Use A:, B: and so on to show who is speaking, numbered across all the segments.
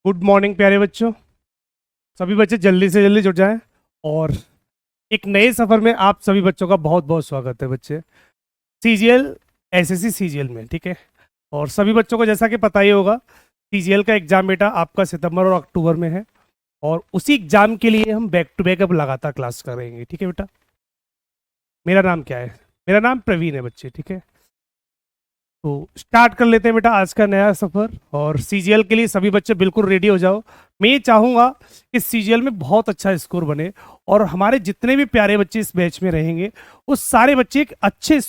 A: Good morning प्यारे बच्चों। सभी बच्चे जल्दी से जल्दी जुट जाएं और एक नए सफ़र में आप सभी बच्चों का बहुत बहुत स्वागत है बच्चे। सीजीएल एसएससी सीजीएल में, ठीक है। और सभी बच्चों को जैसा कि पता ही होगा, सीजीएल का एग्ज़ाम बेटा आपका सितंबर और अक्टूबर में है और उसी एग्ज़ाम के लिए हम बैक टू बैक अब लगातार क्लास करेंगे, ठीक है बेटा। मेरा नाम क्या है? मेरा नाम प्रवीण है बच्चे, ठीक है। तो स्टार्ट कर लेते हैं बेटा आज का नया सफ़र। और सीजीएल के लिए सभी बच्चे बिल्कुल रेडी हो जाओ। मैं ये चाहूँगा कि सीजीएल में बहुत अच्छा स्कोर बने और हमारे जितने भी प्यारे बच्चे इस बैच में रहेंगे उस सारे बच्चे एक अच्छे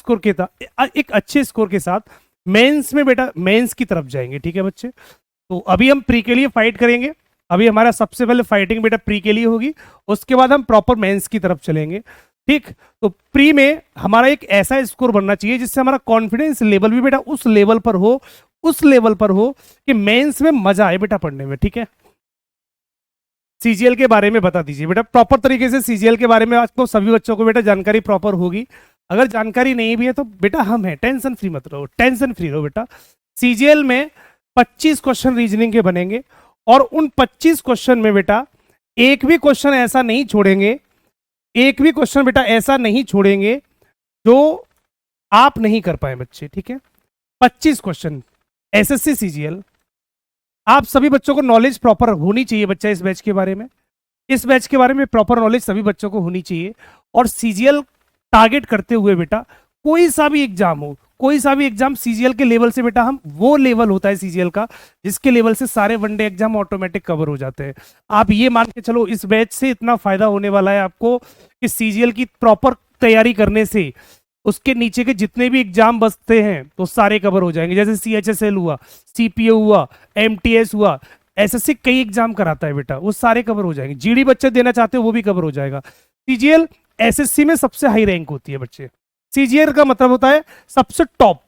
A: स्कोर के साथ मेंस में बेटा मेंस की तरफ जाएंगे, ठीक है बच्चे। तो अभी हम प्री के लिए फाइट करेंगे। अभी हमारा सबसे पहले फाइटिंग बेटा प्री के लिए होगी, उसके बाद हम प्रॉपर मेंस की तरफ चलेंगे, ठीक। तो प्री में हमारा एक ऐसा स्कोर बनना चाहिए जिससे हमारा कॉन्फिडेंस लेवल भी बेटा उस लेवल पर हो कि मेंस में मजा आए बेटा पढ़ने में, ठीक है। सीजीएल के बारे में बता दीजिए बेटा प्रॉपर तरीके से। सीजीएल के बारे में आपको सभी बच्चों को बेटा जानकारी प्रॉपर होगी। अगर जानकारी नहीं भी है तो बेटा हम हैं, टेंशन फ्री मत रहो, टेंशन फ्री रहो बेटा। सीजीएल में 25 क्वेश्चन रीजनिंग के बनेंगे और उन 25 क्वेश्चन में बेटा एक भी क्वेश्चन ऐसा नहीं छोड़ेंगे जो आप नहीं कर पाए बच्चे, ठीक है। 25 क्वेश्चन एसएससी सीजीएल। आप सभी बच्चों को नॉलेज प्रॉपर होनी चाहिए बच्चा इस बैच के बारे में प्रॉपर नॉलेज सभी बच्चों को होनी चाहिए। और सीजीएल टारगेट करते हुए बेटा कोई सा भी एग्जाम सीजीएल के लेवल से बेटा हम वो लेवल होता है सीजीएल का जिसके लेवल से सारे वनडे एग्जाम ऑटोमेटिक कवर हो जाते हैं। आप ये मान के चलो इस बैच से इतना फायदा होने वाला है आपको कि सीजीएल की प्रॉपर तैयारी करने से उसके नीचे के जितने भी एग्जाम बचते हैं तो सारे कवर हो जाएंगे। जैसे सीएचएसएल हुआ, सीपीओ हुआ, एमटीएस हुआ, एसएससी कई एग्जाम कराता है बेटा, वो सारे कवर हो जाएंगे। जीडी बच्चे देना चाहते हो वो भी कवर हो जाएगा। सीजीएल एसएससी में सबसे हाई रैंक होती है बच्चे। सीजीएल का मतलब होता है सबसे टॉप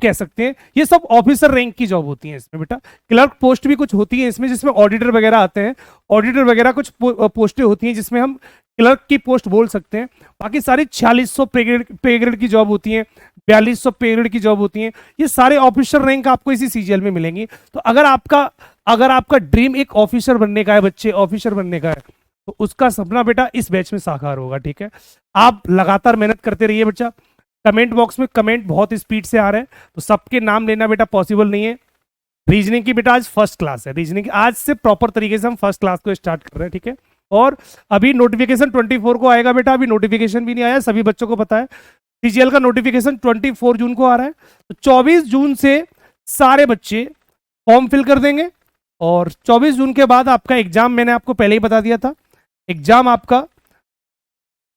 A: कह सकते हैं। ये सब ऑफिसर रैंक की जॉब होती है इसमें बेटा। क्लर्क पोस्ट भी कुछ होती है इसमें जिसमें ऑडिटर वगैरह आते हैं, ऑडिटर वगैरह कुछ पोस्टें होती हैं जिसमें हम क्लर्क की पोस्ट बोल सकते हैं। बाकी सारी 4600 पे ग्रेड की जॉब होती है, 4200 पे ग्रेड की जॉब होती है। ये सारे ऑफिसर रैंक आपको इसी सीजीएल में मिलेंगी। तो अगर आपका ड्रीम एक ऑफिसर बनने का है बच्चे, ऑफिसर बनने का है, तो उसका सपना बेटा इस बैच में साकार होगा, ठीक है। आप लगातार मेहनत करते रहिए बच्चा। कमेंट बॉक्स में कमेंट बहुत स्पीड से आ रहे हैं तो सबके नाम लेना बेटा पॉसिबल नहीं है। रीजनिंग की बेटा आज फर्स्ट क्लास है, रीजनिंग आज से प्रॉपर तरीके से हम फर्स्ट क्लास को स्टार्ट कर रहे हैं, ठीक है। और अभी नोटिफिकेशन 24 को आएगा बेटा, अभी नोटिफिकेशन भी नहीं आया, सभी बच्चों को पता है। सीजीएल का नोटिफिकेशन 24 जून को आ रहा है, तो 24 जून से सारे बच्चे फॉर्म फिल कर देंगे और 24 जून के बाद आपका एग्जाम, मैंने आपको पहले ही बता दिया था, एग्जाम आपका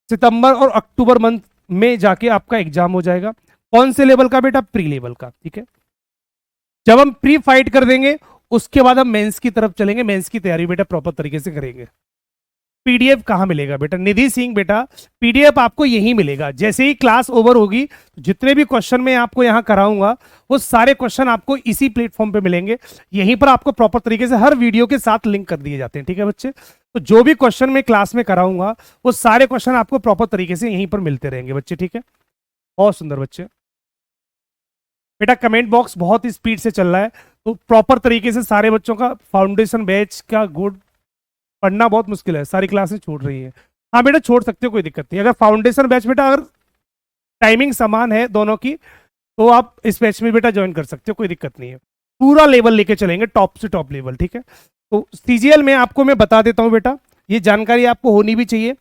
A: सितंबर और अक्टूबर मंथ में जाके आपका एग्जाम हो जाएगा। कौन से लेवल का बेटा? प्री लेवल का, ठीक है। जब हम प्री फाइट कर देंगे उसके बाद हम मेंस की तरफ चलेंगे, मेंस की तैयारी बेटा प्रॉपर तरीके से करेंगे। पीडीएफ कहां मिलेगा बेटा? निधि सिंह बेटा पीडीएफ आपको यहीं मिलेगा। जैसे ही क्लास ओवर होगी जितने भी क्वेश्चन मैं आपको यहां कराऊंगा वो सारे क्वेश्चन आपको इसी प्लेटफॉर्म पे मिलेंगे। यहीं पर आपको प्रॉपर तरीके से हर वीडियो के साथ लिंक कर दिए जाते हैं, ठीक है बच्चे। तो जो भी क्वेश्चन मैं क्लास में कराऊंगा वो सारे क्वेश्चन आपको प्रॉपर तरीके से यहीं पर मिलते रहेंगे बच्चे, ठीक है। बहुत सुंदर बच्चे। बेटा कमेंट बॉक्स बहुत स्पीड से चल रहा है तो प्रॉपर तरीके से सारे बच्चों का फाउंडेशन बैच का गुड पढ़ना बहुत मुश्किल है, सारी क्लासेस छूट रही है। हाँ बेटा छोड़ सकते हो, कोई दिक्कत नहीं। अगर फाउंडेशन बैच बेटा अगर टाइमिंग समान है दोनों की तो आप इस बैच में बेटा ज्वाइन कर सकते हो, कोई दिक्कत नहीं है। पूरा लेवल लेके चलेंगे, टॉप से टॉप लेवल, ठीक है। तो सीजीएल में आपको मैं बता देता हूँ बेटा, ये जानकारी आपको होनी भी चाहिए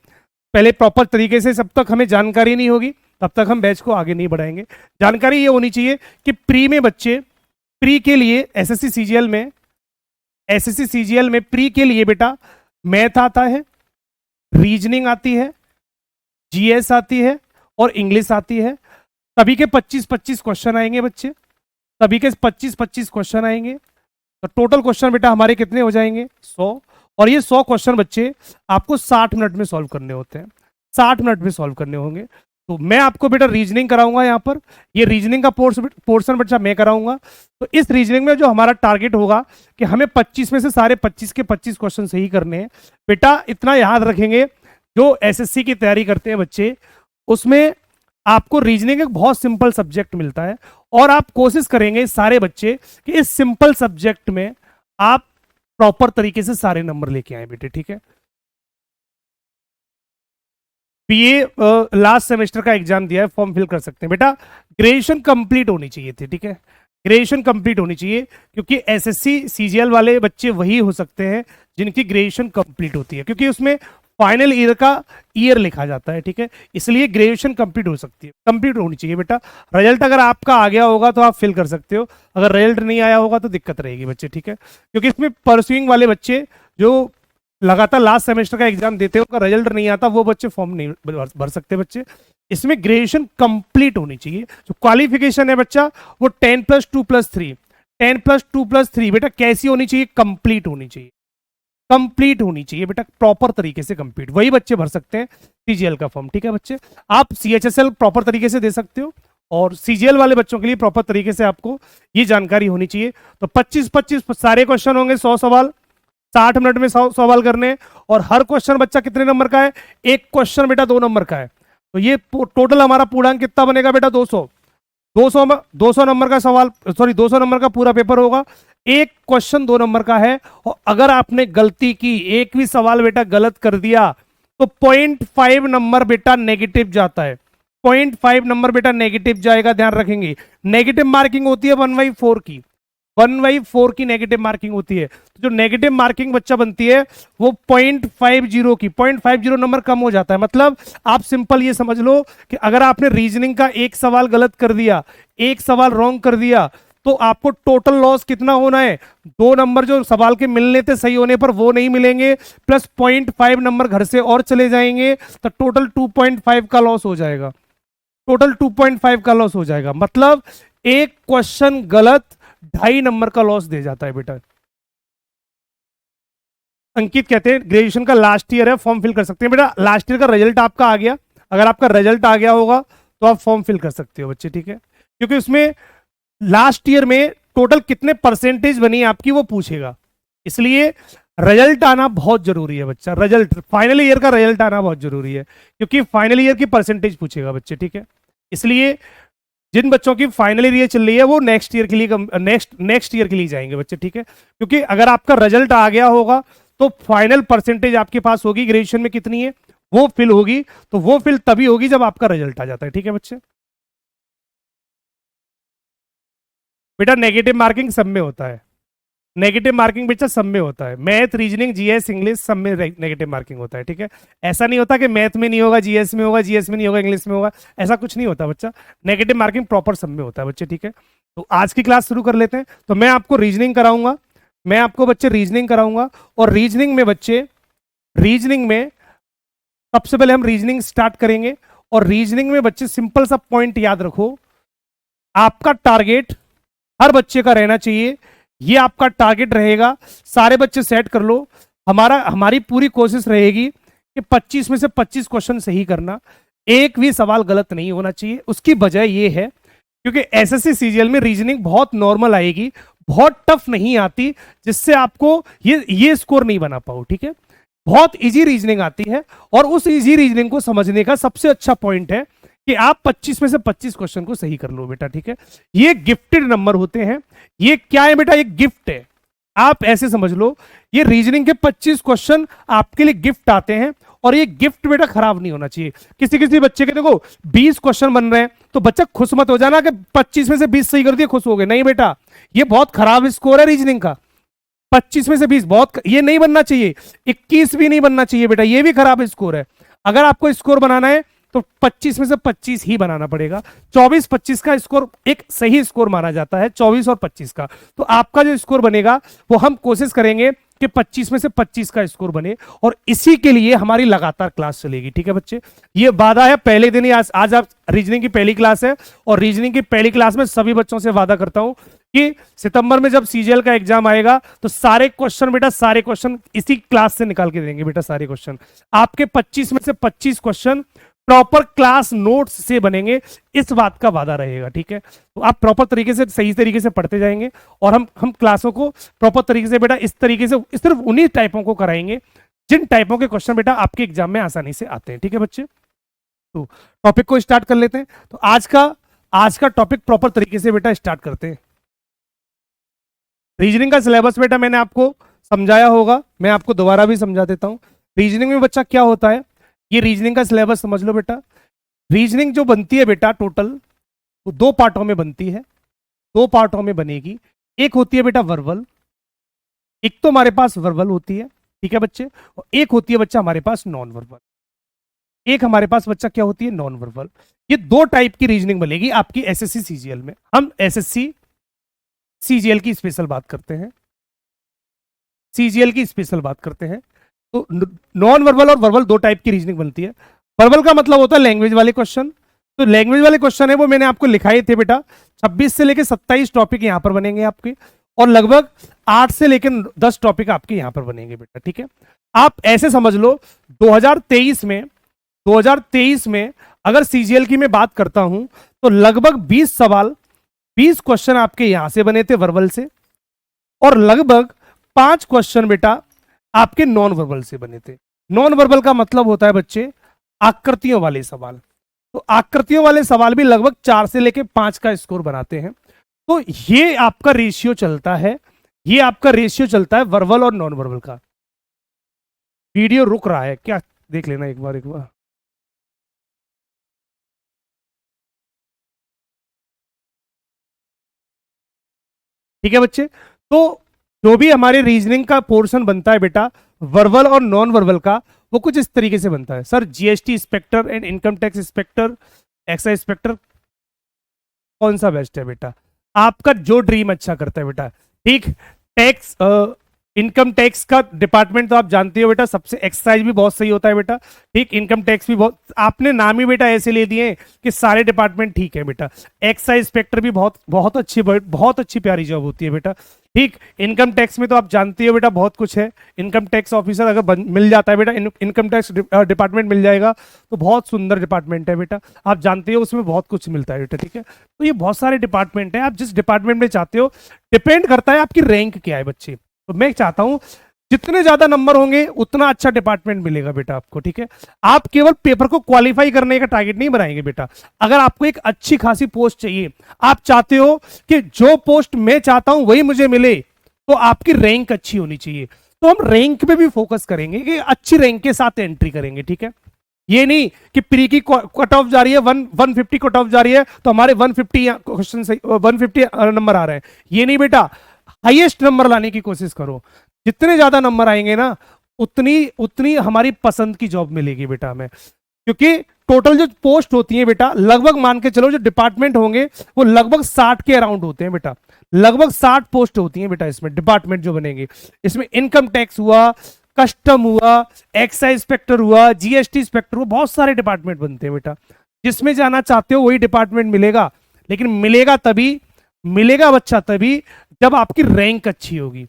A: पहले प्रॉपर तरीके से। जब तक हमें जानकारी नहीं होगी तब तक हम बैच को आगे नहीं बढ़ाएंगे। जानकारी ये होनी चाहिए कि प्री में बच्चे, प्री के लिए एसएससी सीजीएल में प्री के लिए बेटा मैथ आता है, रीजनिंग आती है, जीएस आती है और इंग्लिश आती है। सभी के 25-25 क्वेश्चन आएंगे बच्चे, सभी के 25-25 क्वेश्चन आएंगे। तो टोटल क्वेश्चन बेटा हमारे कितने हो जाएंगे? 100। और ये 100 क्वेश्चन बच्चे आपको 60 मिनट में सॉल्व करने होते हैं, 60 मिनट में सॉल्व करने होंगे। तो मैं आपको बेटा रीजनिंग कराऊंगा यहाँ पर, ये रीजनिंग का पोर्शन बच्चा मैं कराऊंगा। तो इस रीजनिंग में जो हमारा टारगेट होगा कि हमें 25 में से सारे 25 के 25 क्वेश्चन सही करने हैं। बेटा इतना याद रखेंगे, जो एसएससी की तैयारी करते हैं बच्चे उसमें आपको रीजनिंग एक बहुत सिंपल सब्जेक्ट मिलता है और आप कोशिश करेंगे सारे बच्चे कि इस सिंपल सब्जेक्ट में आप प्रॉपर तरीके से सारे नंबर लेके आए बेटे, ठीक है। बीए लास्ट सेमेस्टर का एग्जाम दिया है, फॉर्म फिल कर सकते हैं बेटा। ग्रेजुएशन कंप्लीट होनी चाहिए थी, ठीक है, ग्रेजुएशन कंप्लीट होनी चाहिए, क्योंकि एसएससी सीजीएल वाले बच्चे वही हो सकते हैं जिनकी ग्रेजुएशन कंप्लीट होती है, क्योंकि उसमें फाइनल ईयर का ईयर लिखा जाता है, ठीक है, इसलिए ग्रेजुएशन कंप्लीट हो सकती है, कंप्लीट होनी चाहिए बेटा। रिजल्ट अगर आपका आ गया होगा तो आप फिल कर सकते हो, अगर रिजल्ट नहीं आया होगा तो दिक्कत रहेगी बच्चे, ठीक है, क्योंकि इसमें परस्यूइंग वाले बच्चे जो लगातार लास्ट सेमेस्टर का एग्जाम देते हो, उनका रिजल्ट नहीं आता, वो बच्चे फॉर्म नहीं भर सकते बच्चे। इसमें ग्रेजुएशन कंप्लीट होनी चाहिए, जो क्वालिफिकेशन है बच्चा वो 10+2+3, 10+2+3 बेटा कैसी होनी चाहिए, कंप्लीट होनी चाहिए, कंप्लीट होनी चाहिए बेटा, प्रॉपर तरीके से कंप्लीट, वही बच्चे भर सकते हैं सीजीएल का फॉर्म, ठीक है बच्चे। आप सीएचएसएल प्रॉपर तरीके से दे सकते हो, और सीजीएल वाले बच्चों के लिए प्रॉपर तरीके से आपको ये जानकारी होनी चाहिए। तो 25-25 सारे क्वेश्चन होंगे, 100 सवाल, 60 मिनट में 100 सवाल करने, और हर क्वेश्चन बच्चा कितने नंबर का है, एक क्वेश्चन बेटा 2 नंबर का है, तो ये टोटल हमारा पूर्णांक कितना बनेगा बेटा, 200। 200 नंबर का सवाल, सॉरी 200 नंबर का पूरा पेपर होगा, एक क्वेश्चन 2 नंबर का है, और अगर आपने गलती की, एक भी सवाल बेटा गलत कर दिया तो 0.5 नंबर बेटा नेगेटिव जाता है, 0.5 नंबर बेटा नेगेटिव जाएगा, ध्यान रखेंगे। नेगेटिव मार्किंग होती है 1/4 की, 1/4 की नेगेटिव मार्किंग होती है, तो जो नेगेटिव मार्किंग बच्चा बनती है वो 0.50 की, 0.50 नंबर कम हो जाता है। मतलब आप सिंपल ये समझ लो कि अगर आपने रीजनिंग का एक सवाल गलत कर दिया, एक सवाल रॉन्ग कर दिया, तो आपको टोटल लॉस कितना होना है, 2 नंबर जो सवाल के मिलने थे सही होने पर वो नहीं मिलेंगे, प्लस 0.5 नंबर घर से और चले जाएंगे, तो टोटल 2.5 का लॉस हो जाएगा, टोटल 2.5 का लॉस हो जाएगा। मतलब एक क्वेश्चन गलत 2.5 नंबर का लॉस दे जाता है बेटा। अंकित कहते हैं ग्रेजुएशन का लास्ट ईयर है, फॉर्म फिल कर सकते हैं बेटा। लास्ट ईयर का रिजल्ट आपका आ गया, अगर आपका रिजल्ट आ गया होगा तो आप फॉर्म फिल कर सकते हो बच्चे, ठीक है, क्योंकि उसमें लास्ट ईयर में टोटल कितने परसेंटेज बनी आपकी वो पूछेगा, इसलिए रिजल्ट आना बहुत जरूरी है बच्चा, रिजल्ट फाइनल ईयर का रिजल्ट आना बहुत जरूरी है, क्योंकि फाइनल ईयर की परसेंटेज पूछेगा बच्चे, ठीक है। इसलिए जिन बच्चों की फाइनल ईयर चल रही है वो नेक्स्ट ईयर के लिए नेक्स्ट ईयर के लिए जाएंगे बच्चे, ठीक है, क्योंकि अगर आपका रिजल्ट आ गया होगा तो फाइनल परसेंटेज आपके पास होगी ग्रेजुएशन में कितनी है वो फिल होगी, तो वो फिल तभी होगी जब आपका रिजल्ट आ जाता है, ठीक है बच्चे। बेटा नेगेटिव मार्किंग सब में होता है, नेगेटिव मार्किंग बेटा सब में होता है, मैथ, रीजनिंग, जीएस, इंग्लिश सब में नेगेटिव मार्किंग होता है, ठीक है। ऐसा नहीं होता कि मैथ में नहीं होगा, जीएस में होगा, जीएस में नहीं होगा, इंग्लिश में होगा, ऐसा कुछ नहीं होता बच्चा, नेगेटिव मार्किंग प्रॉपर सब में होता है बच्चे, ठीक है। तो आज की क्लास शुरू कर लेते हैं। तो मैं आपको रीजनिंग कराऊंगा, मैं आपको बच्चे रीजनिंग कराऊंगा, और रीजनिंग में बच्चे, रीजनिंग में सबसे पहले हम रीजनिंग स्टार्ट करेंगे, और रीजनिंग में बच्चे सिंपल सा पॉइंट याद रखो, आपका टारगेट हर बच्चे का रहना चाहिए, ये आपका टारगेट रहेगा, सारे बच्चे सेट कर लो। हमारी पूरी कोशिश रहेगी कि 25 में से 25 क्वेश्चन सही करना, एक भी सवाल गलत नहीं होना चाहिए। उसकी वजह ये है क्योंकि एसएससी सीजीएल में रीजनिंग बहुत नॉर्मल आएगी, बहुत टफ नहीं आती, जिससे आपको ये स्कोर नहीं बना पाओ, ठीक है। बहुत इजी रीजनिंग आती है, और उस इजी रीजनिंग को समझने का सबसे अच्छा पॉइंट है कि आप 25 में से 25 क्वेश्चन को सही कर लो बेटा, ठीक है। ये गिफ्टेड नंबर होते हैं, ये क्या है बेटा, ये गिफ्ट है, आप ऐसे समझ लो, ये रीजनिंग के 25 क्वेश्चन आपके लिए गिफ्ट आते हैं, और ये गिफ्ट बेटा खराब नहीं होना चाहिए। किसी किसी बच्चे के देखो 20 क्वेश्चन बन रहे हैं, तो बच्चा खुश मत हो जाना कि 25 में से 20 सही कर दिए खुश हो गए, नहीं बेटा, ये बहुत खराब स्कोर है रीजनिंग का। 25 में से 20 बहुत, ये नहीं बनना चाहिए, 21 भी नहीं बनना चाहिए बेटा, ये भी खराब स्कोर है। अगर आपको स्कोर बनाना है तो 25 में से 25 ही बनाना पड़ेगा। 24-25 का स्कोर एक सही स्कोर माना जाता है, 24 और 25 का। तो आपका जो स्कोर बनेगा वो हम कोशिश करेंगे कि 25 में से 25 का स्कोर बने, और इसी के लिए हमारी लगातार क्लास चलेगी, ठीक है बच्चे। ये वादा है पहले दिन ही, आज आप रीजनिंग की पहली क्लास है, और रीजनिंग की पहली क्लास में सभी बच्चों से वादा करता हूं कि सितंबर में जब सीजीएल का एग्जाम आएगा तो सारे क्वेश्चन बेटा, सारे क्वेश्चन इसी क्लास से निकाल के देंगे बेटा, सारे क्वेश्चन आपके 25 में से 25 क्वेश्चन प्रॉपर क्लास नोट्स से बनेंगे, इस बात का वादा रहेगा, ठीक है। तो आप प्रॉपर तरीके से, सही तरीके से पढ़ते जाएंगे, और हम क्लासों को प्रॉपर तरीके से बेटा इस तरीके से सिर्फ उन्हीं टाइपों को कराएंगे जिन टाइपों के क्वेश्चन बेटा आपके एग्जाम में आसानी से आते हैं, ठीक है बच्चे। तो टॉपिक को स्टार्ट कर लेते हैं। तो आज का टॉपिक प्रॉपर तरीके से बेटा स्टार्ट करते हैं। रीजनिंग का सिलेबस बेटा मैंने आपको समझाया होगा, मैं आपको दोबारा भी समझा देता हूं। रीजनिंग में बच्चा क्या होता है, ये रीजनिंग का सिलेबस समझ लो बेटा। रीजनिंग जो बनती है बेटा टोटल, वो दो पार्टों में बनती है, दो पार्टों में बनेगी। एक होती है बेटा वर्बल, एक तो हमारे पास वर्बल होती है, ठीक है बच्चे, और एक होती है बच्चा हमारे पास नॉन वर्बल। एक हमारे पास बच्चा क्या होती है, नॉन वर्बल। ये दो टाइप की रीजनिंग बनेगी आपकी एसएससी सीजीएल में। हम एसएससी सीजीएल की स्पेशल बात करते हैं, सीजीएल की स्पेशल बात करते हैं। तो नॉन वर्बल और वर्बल दो टाइप की रीजनिंग बनती है। वर्बल का मतलब होता है लैंग्वेज वाले क्वेश्चन। तो लैंग्वेज वाले क्वेश्चन है वो मैंने आपको लिखाए थे बेटा, 26 से लेकर 27 टॉपिक यहां पर बनेंगे आपके, और लगभग 8 से लेकर 10 टॉपिक आपके यहां पर बनेंगे बेटा, ठीक है। आप ऐसे समझ लो 2023 में अगर सीजीएल की मैं बात करता हूं तो लगभग 20 सवाल, 20 क्वेश्चन आपके यहां से बने थे वर्बल से, और लगभग 5 क्वेश्चन बेटा आपके नॉन वर्बल से बने थे। नॉन वर्बल का मतलब होता है बच्चे आकृतियों वाले सवाल। तो आकृतियों वाले सवाल भी लगभग 4 से लेकर 5 का स्कोर बनाते हैं। तो ये आपका रेशियो चलता है, ये आपका रेशियो चलता है वर्बल और नॉन वर्बल का। वीडियो रुक रहा है क्या, देख लेना एक बार, एक बार। ठीक है बच्चे, तो जो भी हमारे रीजनिंग का पोर्शन बनता है बेटा वर्बल और नॉन वर्बल का, वो कुछ इस तरीके से बनता है। Sir GST inspector and income tax inspector, excise inspector, कौन सा बेस्ट है बेटा? आपका जो ड्रीम अच्छा करता है बेटा, ठीक। टैक्स, इनकम टैक्स का डिपार्टमेंट तो आप जानते हो बेटा, सबसे एक्साइज भी बहुत सही होता है बेटा, ठीक। इनकम टैक्स भी बहुत, आपने नाम ही बेटा ऐसे ले दिए कि सारे डिपार्टमेंट ठीक है बेटा। एक्साइज इंस्पेक्टर भी बहुत बहुत अच्छी प्यारी जॉब होती है बेटा, ठीक। इनकम टैक्स में तो आप जानते हो बेटा बहुत कुछ है। इनकम टैक्स ऑफिसर अगर मिल जाता है बेटा, इनकम टैक्स डिपार्टमेंट मिल जाएगा तो बहुत सुंदर डिपार्टमेंट है बेटा, आप जानते हो उसमें बहुत कुछ मिलता है बेटा, ठीक है। तो ये बहुत सारे डिपार्टमेंट है, आप जिस डिपार्टमेंट में चाहते हो, डिपेंड करता है आपकी रैंक क्या है बच्चे। तो मैं चाहता हूं जितने ज्यादा नंबर होंगे उतना अच्छा डिपार्टमेंट मिलेगा बेटा आपको, ठीक है। आप केवल पेपर को क्वालिफाई करने का टारगेट नहीं बनाएंगे बेटा, अगर आपको एक अच्छी खासी पोस्ट चाहिए, आप चाहते हो कि जो पोस्ट मैं चाहता हूं वही मुझे मिले, तो आपकी रैंक अच्छी होनी चाहिए। तो हम रैंक पे भी फोकस करेंगे कि अच्छी रैंक के साथ एंट्री करेंगे, ठीक है। ये नहीं कि प्री की कट ऑफ जा रही है 150 कट ऑफ जा रही है तो हमारे 150 क्वेश्चन 150 नंबर आ रहे हैं, ये नहीं बेटा। हाईएस्ट नंबर लाने की कोशिश करो, जितने ज्यादा नंबर आएंगे ना उतनी उतनी हमारी पसंद की जॉब मिलेगी बेटा हमें। क्योंकि टोटल जो पोस्ट होती है बेटा, लगभग मान के चलो जो डिपार्टमेंट होंगे वो लगभग 60 के अराउंड होते हैं बेटा, लगभग 60 पोस्ट होती हैं बेटा इसमें, डिपार्टमेंट जो बनेंगे। इसमें इनकम टैक्स हुआ, कस्टम हुआ, एक्साइज इंस्पेक्टर हुआ, जीएसटी इंस्पेक्टर हुआ, बहुत सारे डिपार्टमेंट बनते हैं बेटा। जिसमें जाना चाहते हो वही डिपार्टमेंट मिलेगा, लेकिन मिलेगा बच्चा तभी जब आपकी रैंक अच्छी होगी,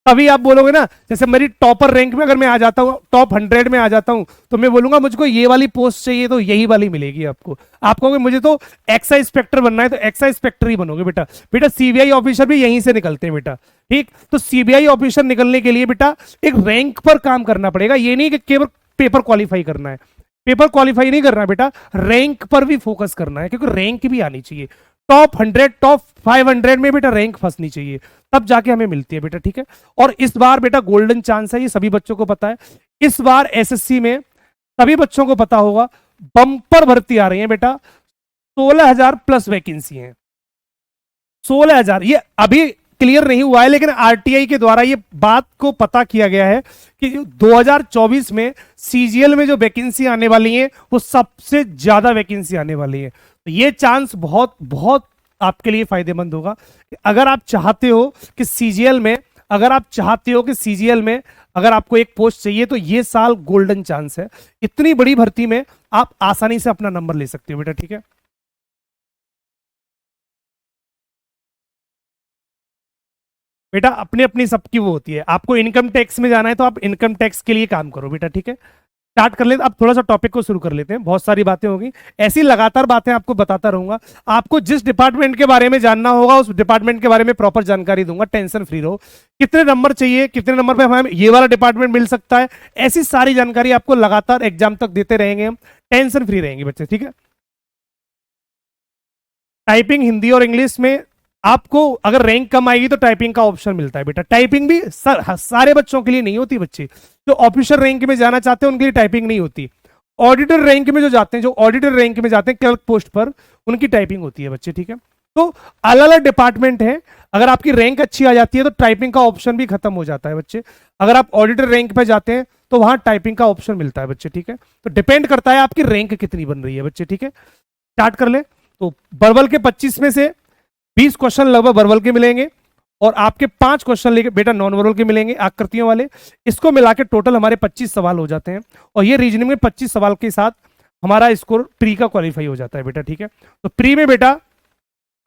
A: तभी आप बोलोगे ना। जैसे मेरी टॉपर रैंक में अगर मैं आ जाता हूँ, टॉप 100 में आ जाता हूँ, तो मैं बोलूंगा मुझको ये वाली पोस्ट चाहिए तो यही वाली मिलेगी आपको। आप कहोगे मुझे तो एक्साइज इंस्पेक्टर बनना है तो एक्साइज इंस्पेक्टर ही बनोगे बेटा। बेटा सीबीआई ऑफिसर भी यहीं से निकलते हैं बेटा, ठीक। तो सीबीआई ऑफिसर निकलने के लिए बेटा एक रैंक पर काम करना पड़ेगा, ये नहीं कि केवल पेपर क्वालिफाई करना है। पेपर क्वालिफाई नहीं करना बेटा, रैंक पर भी फोकस करना है, क्योंकि रैंक भी आनी चाहिए। टॉप 100, टॉप 500 में बेटा रैंक फंसनी चाहिए, तब जाके हमें मिलती है बेटा, ठीक है। और इस बार बेटा गोल्डन चांस है, ये सभी बच्चों को पता है। इस बार एसएससी में सभी बच्चों को पता होगा बम्पर भर्ती आ रही है बेटा, 16,000 प्लस वैकेंसी है। 16,000 ये अभी क्लियर नहीं हुआ है, लेकिन आरटीआई के द्वारा ये बात को पता किया गया है कि 2024 में सीजीएल में जो वैकेंसी आने वाली है वो सबसे ज्यादा वैकेंसी आने वाली है। तो ये चांस बहुत बहुत आपके लिए फायदेमंद होगा। अगर आप चाहते हो कि सीजीएल में, अगर आपको एक पोस्ट चाहिए तो ये साल गोल्डन चांस है। इतनी बड़ी भर्ती में आप आसानी से अपना नंबर ले सकते हो बेटा, ठीक है। बेटा अपनी अपनी सबकी वो होती है, आपको इनकम टैक्स में जाना है तो आप इनकम टैक्स के लिए काम करो बेटा, ठीक है। स्टार्ट कर लेते, अब थोड़ा सा टॉपिक को शुरू कर लेते हैं, बहुत सारी बातें होगी, ऐसी लगातार बातें आपको बताता रहूंगा। आपको जिस डिपार्टमेंट के बारे में जानना होगा उस डिपार्टमेंट के बारे में प्रॉपर जानकारी दूंगा, टेंशन फ्री रहो। कितने नंबर चाहिए, कितने नंबर पे हमें ये वाला डिपार्टमेंट मिल सकता है, ऐसी सारी जानकारी आपको लगातार एग्जाम तक देते रहेंगे हम, टेंशन फ्री रहेंगे बच्चे, ठीक है। टाइपिंग हिंदी और इंग्लिश में आपको अगर रैंक कम आएगी तो टाइपिंग का ऑप्शन मिलता है बेटा। टाइपिंग भी सारे बच्चों के लिए नहीं होती बच्चे, जो ऑफिसर रैंक में जाना चाहते हैं उनके लिए टाइपिंग नहीं होती। ऑडिटर रैंक में जो जाते हैं, जो ऑडिटर रैंक में जाते हैं क्लर्क पोस्ट पर, उनकी टाइपिंग होती है बच्चे, ठीक है। तो अलग अलग डिपार्टमेंट है। अगर आपकी रैंक अच्छी आ जाती है तो टाइपिंग का ऑप्शन भी खत्म हो जाता है बच्चे। अगर आप ऑडिटर रैंक पे जाते हैं तो वहां टाइपिंग का ऑप्शन मिलता है बच्चे, ठीक है। तो डिपेंड करता है आपकी रैंक कितनी बन रही है बच्चे, ठीक है। स्टार्ट कर ले। तो वर्बल के 25 में से 20 क्वेश्चन लगभग वर्बल के मिलेंगे और आपके 5 क्वेश्चन लेके बेटा नॉन वर्बल के मिलेंगे, आकृतियों वाले। इसको मिला के टोटल हमारे 25 सवाल हो जाते हैं और ये रीजनिंग में 25 सवाल के साथ हमारा स्कोर प्री का क्वालिफाई हो जाता है बेटा, ठीक है। तो प्री में बेटा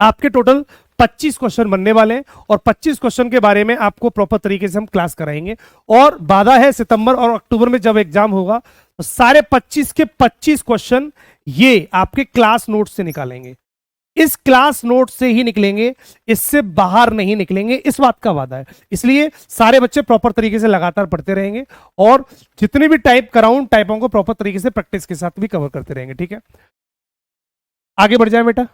A: आपके टोटल 25 क्वेश्चन बनने वाले हैं और 25 क्वेश्चन के बारे में आपको प्रॉपर तरीके से हम क्लास कराएंगे। और वादा है सितंबर और अक्टूबर में जब एग्जाम होगा तो सारे 25 के 25 क्वेश्चन ये आपके क्लास नोट से निकालेंगे। इस क्लास नोट से ही निकलेंगे, इससे बाहर नहीं निकलेंगे, इस बात का वादा है। इसलिए सारे बच्चे प्रॉपर तरीके से लगातार पढ़ते रहेंगे और जितने भी टाइप कराऊं टाइपों को प्रॉपर तरीके से प्रैक्टिस के साथ भी कवर करते रहेंगे, ठीक है। आगे बढ़ जाए बेटा।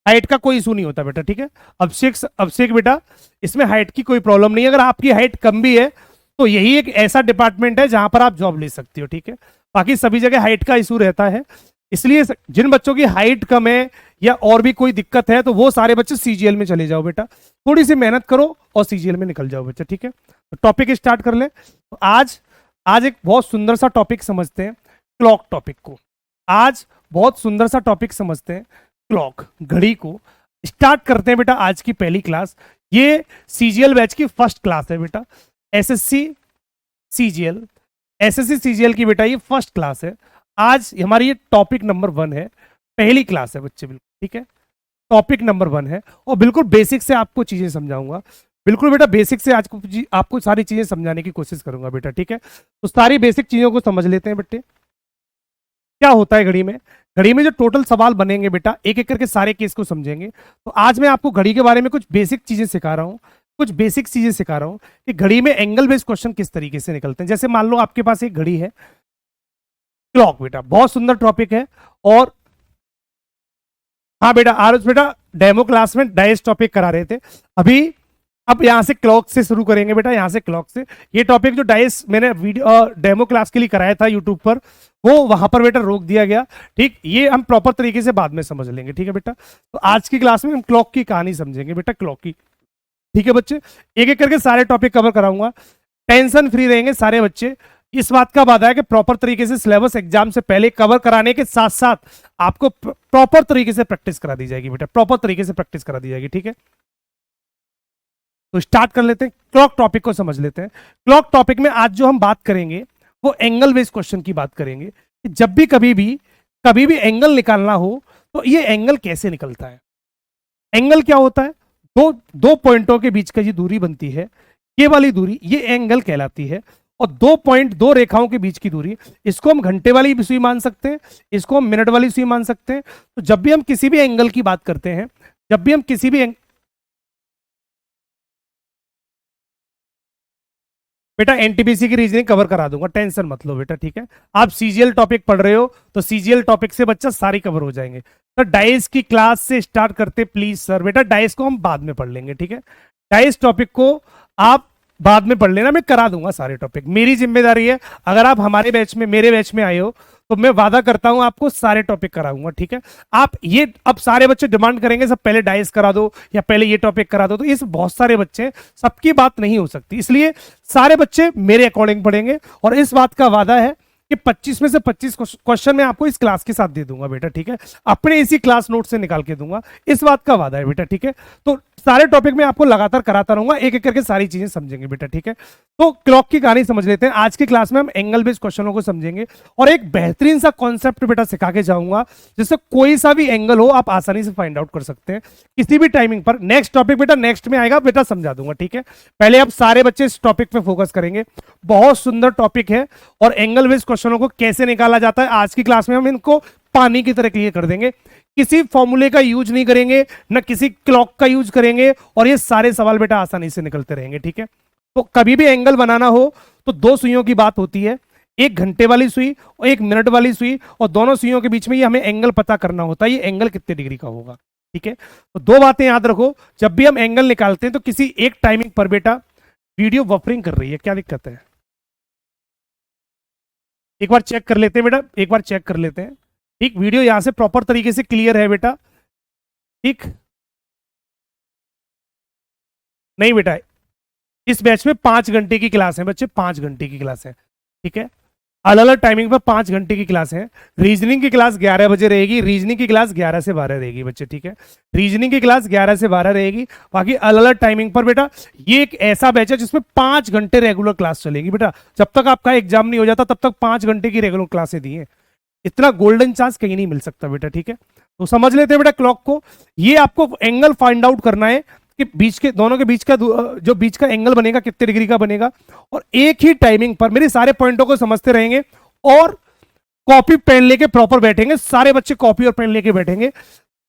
A: हाइट का कोई इशू नहीं होता बेटा, ठीक है। अभिषेक बेटा, इसमें हाइट की कोई प्रॉब्लम नहीं है। अगर आपकी हाइट कम भी है तो यही एक ऐसा डिपार्टमेंट है जहां पर आप जॉब ले सकती हो, ठीक है। बाकी सभी जगह हाइट का इशू रहता है। इसलिए जिन बच्चों की हाइट कम है या और भी कोई दिक्कत है तो वो सारे बच्चे सीजीएल में चले जाओ बेटा। थोड़ी सी मेहनत करो और सीजीएल में निकल जाओ बच्चा, ठीक है। तो टॉपिक स्टार्ट कर ले। तो आज एक बहुत सुंदर सा टॉपिक समझते हैं, क्लॉक टॉपिक को। आज बहुत सुंदर सा टॉपिक समझते हैं, क्लॉक, घड़ी को। स्टार्ट करते हैं बेटा आज की पहली क्लास। ये सीजीएल बैच की फर्स्ट क्लास है बेटा। एसएससी सीजीएल की बेटा ये फर्स्ट क्लास है। आज हमारी ये टॉपिक नंबर 1 है, पहली क्लास है बच्चे, बिल्कुल ठीक है। टॉपिक नंबर 1 है और बिल्कुल बेसिक से आपको चीजें समझाऊंगा। बिल्कुल बेटा बेसिक से आज आपको सारी चीजें समझाने की कोशिश करूंगा बेटा, ठीक है। तो सारी बेसिक चीजों को समझ लेते हैं बेटे। क्या होता है घड़ी में? घड़ी में जो टोटल सवाल बनेंगे बेटा, एक एक करके सारे केस को समझेंगे। तो आज मैं आपको घड़ी के बारे में कुछ बेसिक चीजें सिखा रहा हूँ, कि घड़ी में एंगल बेस्ड क्वेश्चन किस तरीके से निकलते हैं। जैसे मान लो आपके पास एक घड़ी है, क्लॉक बेटा, बहुत सुंदर टॉपिक है। और हाँ बेटा, आरुष बेटा डेमो क्लास में डाइस टॉपिक करा रहे थे अभी। अब यहां से क्लॉक से शुरू करेंगे बेटा, यहां से क्लॉक से। ये टॉपिक जो डाइस मैंने वीडियो डेमो क्लास के लिए कराया था यूट्यूब पर, वो वहां पर बेटा रोक दिया गया, ठीक। ये हम प्रॉपर तरीके से बाद में समझ लेंगे, ठीक है बेटा। तो आज की क्लास में हम क्लॉक की कहानी समझेंगे बेटा, क्लॉक की, ठीक है बच्चे। एक एक करके सारे टॉपिक कवर कराऊंगा, टेंशन फ्री रहेंगे सारे बच्चे। इस बात का वादा है कि प्रॉपर तरीके से सिलेबस एग्जाम से पहले कवर कराने के साथ साथ आपको प्रॉपर तरीके से प्रैक्टिस करा दी जाएगी बेटा, प्रॉपर तरीके से प्रैक्टिस करा दी जाएगी, ठीक है। तो स्टार्ट कर लेते हैं, क्लॉक टॉपिक को समझ लेते हैं। क्लॉक टॉपिक में आज जो हम बात करेंगे वो एंगल बेस्ड क्वेश्चन की बात करेंगे। जब भी कभी भी एंगल निकालना हो तो ये एंगल कैसे निकलता है। एंगल क्या होता है? दो पॉइंटों के बीच का ये दूरी बनती है, ये वाली दूरी, ये एंगल कहलाती है। और 2 पॉइंट, 2 रेखाओं के बीच की दूरी, इसको हम घंटे वाली सुई मान सकते हैं, इसको हम मिनट वाली सुई मान सकते हैं। तो जब भी हम किसी भी एंगल की बात करते हैं, जब भी हम किसी भी बेटा एनटीपीसी की रीजनिंग कवर करा दूंगा, टेंशन मत लो बेटा, ठीक है। आप सीजीएल टॉपिक पढ़ रहे हो तो सीजीएल टॉपिक से बच्चा सारी कवर हो जाएंगे। तो डाइस की क्लास से स्टार्ट करते प्लीज सर। बेटा डाइस को हम बाद में पढ़ लेंगे, ठीक है। डाइस टॉपिक को आप बाद में पढ़ लेना, मैं करा दूंगा सारे टॉपिक, मेरी जिम्मेदारी है। अगर आप हमारे बैच में, मेरे बैच में आए हो तो मैं वादा करता हूं आपको सारे टॉपिक कराऊंगा, ठीक है। आप ये अब सारे बच्चे डिमांड करेंगे सब पहले डाइस करा दो या पहले ये टॉपिक करा दो, तो इस बहुत सारे बच्चे, सबकी बात नहीं हो सकती, इसलिए सारे बच्चे मेरे अकॉर्डिंग पढ़ेंगे। और इस बात का वादा है कि 25 में से 25 क्वेश्चन मैं आपको इस क्लास के साथ दे दूंगा बेटा, ठीक है। अपने इसी क्लास नोट से निकाल के दूंगा, इस बात का वादा है बेटा, ठीक है। तो सारे टॉपिक में आपको लगातार कराता रहूंगा, एक एक करके सारी चीजें समझेंगे बेटा, ठीक है। तो क्लॉक की कहानी समझ लेते हैं। आज की क्लास में हम एंगल बेस्ड क्वेश्चनों को समझेंगे और एक बेहतरीन सा कॉन्सेप्ट बेटा सिखा के जाऊंगा, जिससे कोई सा भी एंगल हो आप आसानी से फाइंड आउट कर सकते हैं किसी भी टाइमिंग पर। नेक्स्ट टॉपिक बेटा नेक्स्ट में आएगा बेटा, समझा दूंगा, ठीक है। पहले आप सारे बच्चे इस टॉपिक पे फोकस करेंगे, बहुत सुंदर टॉपिक है। और एंगल बेस्ड क्वेश्चनों को कैसे निकाला जाता है आज की क्लास में हम इनको पानी की तरह क्लियर कर देंगे। किसी फॉर्मूले का यूज नहीं करेंगे, न किसी क्लॉक का यूज करेंगे, और ये सारे सवाल बेटा आसानी से निकलते रहेंगे, ठीक है। तो कभी भी एंगल बनाना हो तो 2 सुइयों की बात होती है, एक घंटे वाली सुई और एक मिनट वाली सुई, और दोनों सुइयों के बीच में ये हमें एंगल पता करना होता है, ये एंगल कितने डिग्री का होगा, ठीक है। तो दो बातें याद रखो, जब भी हम एंगल निकालते हैं तो किसी एक टाइमिंग पर बेटा वीडियो बफरिंग कर रही है, क्या दिक्कत है? एक बार चेक कर लेते हैं बेटा, एक बार चेक कर लेते हैं। ठीक, वीडियो यहां से प्रॉपर तरीके से क्लियर है बेटा? ठीक, नहीं बेटा, इस बैच में 5 घंटे की क्लास है बच्चे, 5 घंटे की क्लास है। ठीक है, अलग अलग टाइमिंग पर 5 घंटे की क्लास है। रीजनिंग की क्लास 11 बजे रहेगी, रीजनिंग की क्लास 11 से 12 रहेगी बच्चे। ठीक है, रीजनिंग की क्लास 11 से 12 रहेगी, बाकी अलग अलग टाइमिंग पर बेटा। ये एक ऐसा बैच है जिसमें 5 घंटे रेगुलर क्लास चलेगी बेटा। जब तक आपका एग्जाम नहीं हो जाता तब तक 5 घंटे की रेगुलर क्लासें दी है। इतना गोल्डन चांस कहीं नहीं मिल सकता बेटा। ठीक है, तो समझ लेते हैं बेटा क्लॉक को। ये आपको एंगल फाइंड आउट करना है कि बीच के दोनों के बीच का जो बीच का एंगल बनेगा कितने डिग्री का बनेगा, और एक ही टाइमिंग पर मेरे सारे पॉइंटों को समझते रहेंगे और कॉपी पेन लेके प्रॉपर बैठेंगे। सारे बच्चे कॉपी और पेन लेके बैठेंगे।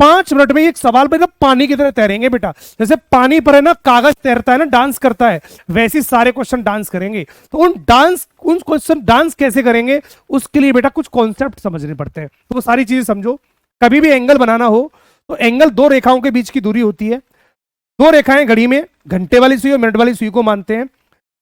A: 5 मिनट में एक सवाल पे ना पानी की तरह तैरेंगे बेटा। जैसे पानी पर है ना कागज तैरता है ना, डांस करता है, वैसे सारे क्वेश्चन डांस करेंगे। तो उन क्वेश्चन डांस कैसे करेंगे, उसके लिए बेटा कुछ कॉन्सेप्ट समझने पड़ते हैं। तो वो सारी चीजें समझो। कभी भी एंगल बनाना हो तो एंगल दो रेखाओं के बीच की दूरी होती है। दो रेखाएं घड़ी में घंटे वाली सुई और मिनट वाली सुई को मानते हैं।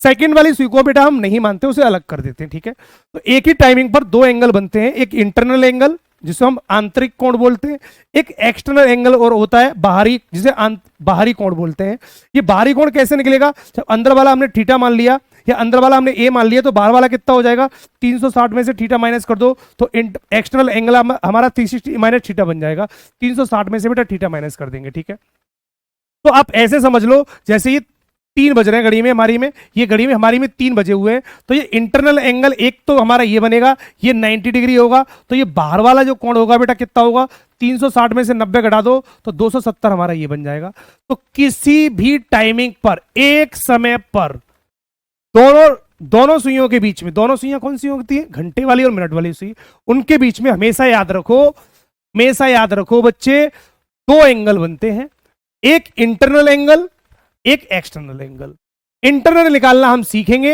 A: सेकंड वाली सुई को बेटा हम नहीं मानते, उसे अलग कर देते हैं। ठीक है, तो एक ही टाइमिंग पर दो एंगल बनते हैं, एक इंटरनल एंगल जिसे हम आंतरिक कोण बोलते हैं, एक एक्सटर्नल एंगल और होता है बाहरी, जिसे बाहरी कोण बोलते हैं। ये बाहरी कोण कैसे निकलेगा? जब अंदर वाला हमने थीटा मान लिया या अंदर वाला हमने ए मान लिया तो बाहर वाला कितना हो जाएगा? 360 में से थीटा माइनस कर दो तो एक्सटर्नल एंगल हमारा 360 माइनस थीटा बन जाएगा। 360 में से बेटा थीटा माइनस कर देंगे। ठीक है, तो आप ऐसे समझ लो जैसे ये 3 बज रहे हैं घड़ी में हमारी में, ये घड़ी में हमारी में 3 बजे हुए हैं, तो ये इंटरनल एंगल एक तो हमारा ये बनेगा, ये 90 डिग्री होगा। तो ये बाहर वाला जो कोण होगा बेटा कितना होगा? 360 में से 90 घटा दो तो 270 हमारा ये बन जाएगा। तो किसी भी टाइमिंग पर एक समय पर दोनों सुइयों के बीच में, दोनों सुइयां कौन सी होती है? घंटे वाली और मिनट वाली सुई। उनके बीच में हमेशा याद रखो बच्चे, दो एंगल बनते हैं, एक इंटरनल एंगल, एक एक्सटर्नल एंगल। इंटरनल निकालना हम सीखेंगे,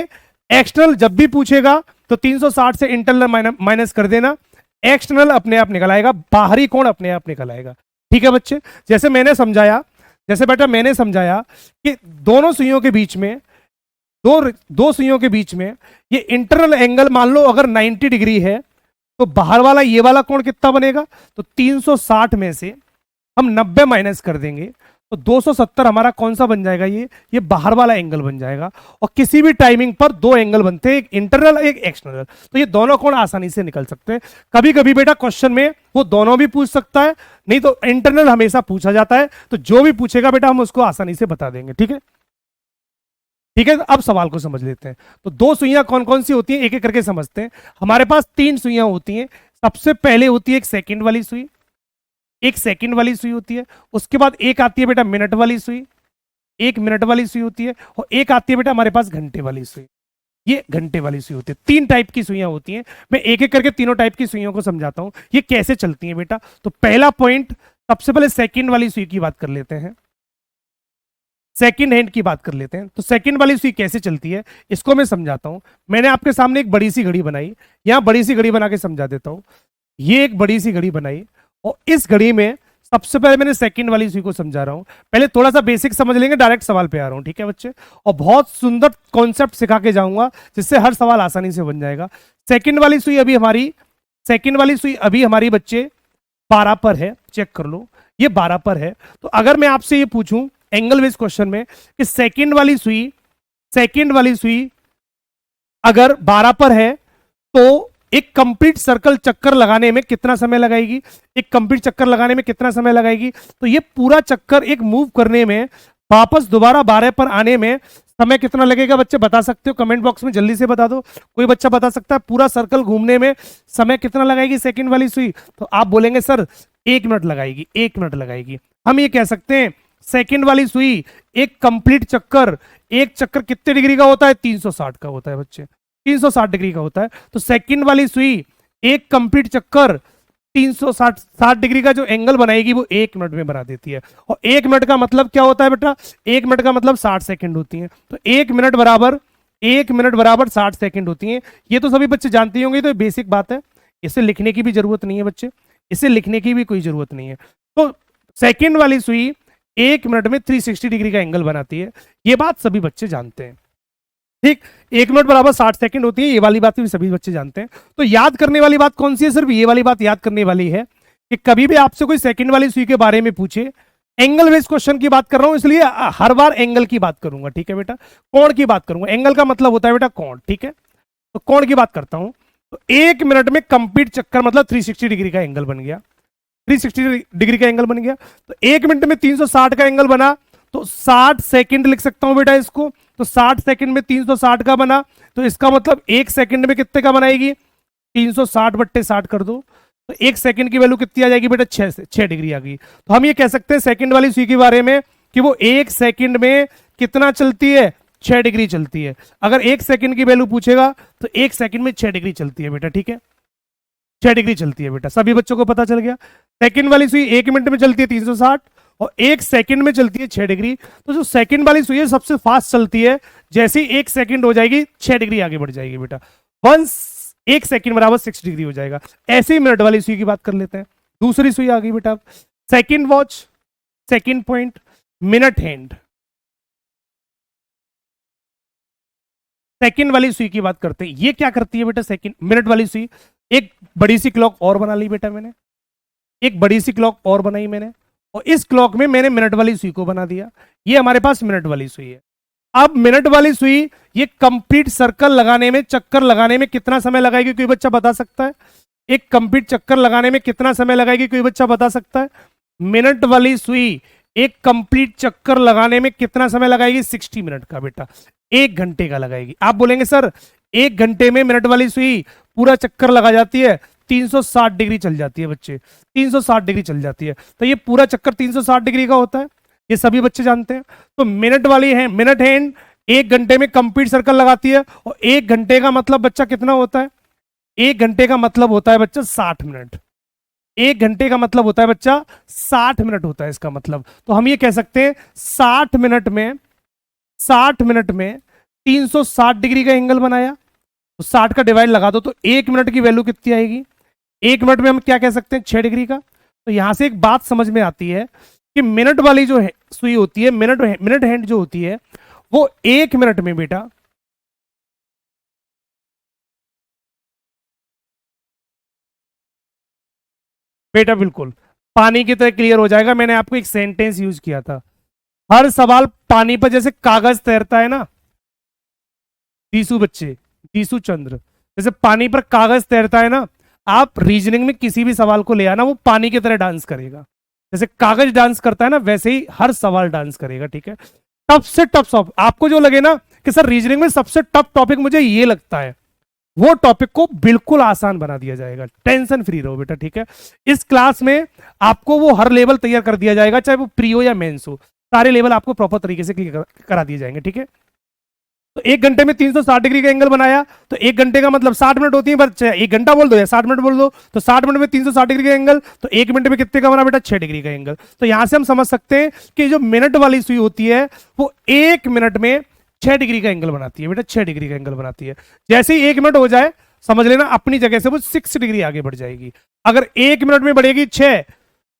A: एक्सटर्नल जब भी पूछेगा तो 360 से इंटरनल माइनस कर देना, एक्सटर्नल अपने आप निकल आएगा, बाहरी कोण अपने आप निकल आएगा। ठीक है बच्चे, जैसे बेटा मैंने समझाया कि दोनों सुइयों के बीच में, दो सुइयों के बीच में ये इंटरनल एंगल मान लो अगर 90 डिग्री है तो बाहर वाला ये वाला कोण कितना बनेगा? तो 360 में से हम 90 माइनस कर देंगे तो 270 हमारा कौन सा बन जाएगा? ये बाहर वाला एंगल बन जाएगा। और किसी भी टाइमिंग पर दो एंगल बनते हैं, एक इंटरनल एक एक्सटर्नल। तो ये दोनों कोण आसानी से निकल सकते हैं। कभी कभी बेटा क्वेश्चन में वो दोनों भी पूछ सकता है, नहीं तो इंटरनल हमेशा पूछा जाता है। तो जो भी पूछेगा बेटा हम उसको आसानी से बता देंगे। ठीक है, अब सवाल को समझ लेते हैं। तो दो सुइयां कौन कौन सी होती हैं एक एक करके समझते हैं। हमारे पास 3 सुइयां होती हैं। सबसे पहले होती है एक सेकंड वाली सुई, एक सेकंड वाली सुई होती है। उसके बाद एक आती है बेटा मिनट वाली सुई, एक मिनट वाली सुई होती है, और एक आती है बेटा हमारे पास घंटे वाली सुई। ये घंटे वाली सुई होती है। 3 टाइप की सुइयां होती हैं। मैं एक एक करके तीनों टाइप की सुइयों को समझाता हूं ये कैसे चलती हैं बेटा। तो पहला पॉइंट, सबसे पहले सेकंड वाली सुई की बात कर लेते हैं, सेकंड हैंड की बात कर लेते हैं। तो सेकंड वाली सुई कैसे चलती है इसको मैं समझाता हूं। मैंने आपके सामने एक बड़ी सी घड़ी बनाई, यहां बड़ी सी घड़ी बना के समझा देता हूं। ये एक बड़ी सी घड़ी बनाई और इस घड़ी में सबसे पहले मैंने सेकंड वाली सुई को समझा रहा हूं। पहले थोड़ा सा बेसिक समझ लेंगे, डायरेक्ट सवाल पे आ रहा हूं। ठीक है बच्चे, और बहुत सुंदर कॉन्सेप्ट सिखा के जाऊंगा जिससे हर सवाल आसानी से बन जाएगा। सेकंड वाली सुई अभी हमारी बच्चे 12 पर है, चेक कर लो ये 12 पर है। तो अगर मैं आपसे ये पूछूं एंगल बेस्ड क्वेश्चन में कि सेकंड वाली सुई अगर 12 पर है तो एक कंप्लीट सर्कल चक्कर लगाने में कितना समय लगाएगी? एक कंप्लीट चक्कर लगाने में कितना समय लगाएगी? तो ये पूरा चक्कर एक मूव करने में, वापस दोबारा 12 पर आने में समय कितना लगेगा? बच्चे बता सकते हो कमेंट बॉक्स में, जल्दी से बता दो। कोई बच्चा बता सकता है पूरा सर्कल घूमने में समय कितना लगाएगी सेकंड वाली सुई? तो आप बोलेंगे सर 1 मिनट लगाएगी, 1 मिनट लगाएगी। हम ये कह सकते हैं सेकंड वाली सुई एक कंप्लीट चक्कर, एक चक्कर कितने डिग्री का होता है? 360 का होता है बच्चे, 360 डिग्री का होता है। तो सेकंड वाली सुई एक कंप्लीट चक्कर 360 डिग्री का जो एंगल बनाएगी वो 1 मिनट में बना देती है। और 1 मिनट का मतलब क्या होता है बेटा? 1 मिनट का मतलब 60 सेकंड होती है। तो 1 मिनट बराबर 60 सेकंड होती है। ये तो सभी बच्चे जानते ही होंगे, तो बेसिक बात है, इसे लिखने की भी जरूरत नहीं है बच्चे, इसे लिखने की भी कोई जरूरत नहीं है। तो सेकंड वाली सुई 1 मिनट में 360 डिग्री का एंगल बनाती है। ये बात सभी बच्चे जानते हैं, ठीक। 1 मिनट बराबर 60 सेकंड होती है, ये वाली बात भी सभी बच्चे जानते हैं। तो याद करने वाली बात कौन सी है? सिर्फ ये वाली बात याद करने वाली है कि कभी भी आपसे कोई सेकंड वाली सुई के बारे में पूछे, एंगल बेस्ड क्वेश्चन की बात कर रहा हूं इसलिए हर बार एंगल की बात करूंगा, ठीक है बेटा। कोण की बात करूंगा, एंगल का मतलब होता है बेटा कोण, ठीक है। तो कोण की बात करता हूं, तो 1 मिनट में कंप्लीट चक्कर मतलब 360 डिग्री का एंगल बन गया, 360 डिग्री का एंगल बन गया। तो 1 मिनट में 360 का एंगल बना, तो 60 सेकंड लिख सकता हूं बेटा इसको। तो 60 सेकंड में 360 का बना, तो इसका मतलब 1 सेकंड में कितने का बनाएगी? 360 बट्टे 60 कर दो, तो 1 सेकंड की वैल्यू कितनी आ जाएगी बेटा? 6 डिग्री आ गई। तो हम ये कह सकते हैं सेकंड वाली सुई के बारे में कि वो 1 सेकंड में कितना चलती है? 6 डिग्री चलती है। अगर 1 सेकंड की वैल्यू पूछेगा तो 1 सेकंड में 6 डिग्री चलती है बेटा, ठीक है। 6 डिग्री चलती है बेटा, सभी बच्चों को पता चल गया। सेकंड वाली सुई 1 मिनट में चलती है 360 और 1 सेकंड में चलती है 6 डिग्री। तो जो सेकंड वाली सुई है सबसे फास्ट चलती है, जैसे ही 1 सेकंड हो जाएगी 6 डिग्री आगे बढ़ जाएगी बेटा। वंस 1 सेकंड बराबर 6 डिग्री हो जाएगा। ऐसे ही मिनट वाली सुई की बात कर लेते हैं। दूसरी सुई आ गई बेटा, second watch, second point, minute hand. Second वाली सुई की बात करते हैं, ये क्या करती है बेटा? सेकंड मिनट वाली सुई, एक बड़ी सी क्लॉक और बना ली बेटा मैंने, एक बड़ी सी क्लॉक और बनाई मैंने, और इस क्लॉक में मैंने मिनट वाली सुई को बना दिया। ये हमारे पास मिनट वाली सुई है। अब मिनट वाली सुई ये कंप्लीट सर्कल लगाने में, चक्कर लगाने में कितना समय लगाएगी? कोई बच्चा बता सकता है? एक कंप्लीट चक्कर लगाने में कितना समय लगाएगी? कोई बच्चा बता सकता है? मिनट वाली सुई एक कंप्लीट चक्कर लगाने में कितना समय लगाएगी? 60 मिनट का बेटा, 1 घंटे का लगाएगी। आप बोलेंगे सर 1 घंटे में मिनट वाली सुई पूरा चक्कर लगा जाती है, 360 डिग्री चल जाती है बच्चे, 360 डिग्री चल जाती है। तो ये पूरा चक्कर 360 डिग्री का होता है, ये सभी बच्चे जानते हैं। तो मिनट वाली है, मिनट हैंड 1 घंटे में कंप्लीट सर्कल लगाती है, और 1 घंटे का मतलब बच्चा कितना होता है? 1 घंटे का मतलब होता है बच्चा 60 मिनट। 1 घंटे का मतलब होता है बच्चा 60 मिनट होता है इसका मतलब। तो हम ये कह सकते हैं 60 मिनट में, 60 मिनट में 360 डिग्री का एंगल बनाया, तो 60 का डिवाइड लगा दो, तो 1 मिनट की वैल्यू कितनी आएगी? 1 मिनट में हम क्या कह सकते हैं? 6 डिग्री का। तो यहां से एक बात समझ में आती है कि मिनट वाली जो है सुई होती है, मिनट हैंड जो होती है, वो 1 मिनट में बेटा बेटा बिल्कुल पानी की तरह क्लियर हो जाएगा। मैंने आपको एक सेंटेंस यूज किया था, हर सवाल पानी पर जैसे कागज तैरता है ना, दीसू बच्चे, दीसू चंद्र, जैसे पानी पर कागज तैरता है ना, आप रीजनिंग में किसी भी सवाल को ले आना, वो पानी की तरह डांस करेगा। जैसे कागज डांस करता है ना, वैसे ही हर सवाल डांस करेगा, ठीक है। टफ से टफ सवाल आपको जो लगे ना कि सर रीजनिंग में सबसे टफ टॉपिक मुझे ये लगता है, वो टॉपिक को बिल्कुल आसान बना दिया जाएगा। टेंशन फ्री रहो बेटा, ठीक है। इस क्लास में आपको वो हर लेवल तैयार कर दिया जाएगा, चाहे वो प्री हो या मेंस हो, सारे लेवल आपको प्रॉपर तरीके से क्लियर करा दिए जाएंगे, ठीक है। तो 1 घंटे में 360 डिग्री का एंगल बनाया, तो 1 घंटे का मतलब 60 मिनट होती है, पर 1 घंटा बोल दो या 60 मिनट बोल दो, तो 60 मिनट में 360 डिग्री का एंगल, तो 1 मिनट में कितने का बना बेटा? 6 डिग्री का एंगल। तो यहां से हम समझ सकते हैं कि जो मिनट वाली सुई होती है वो 1 मिनट में 6 डिग्री का एंगल बनाती है बेटा, 6 डिग्री का एंगल बनाती है। जैसे ही 1 मिनट हो जाए समझ लेना अपनी जगह से वो 6 डिग्री आगे बढ़ जाएगी। अगर 1 मिनट में बढ़ेगी 6,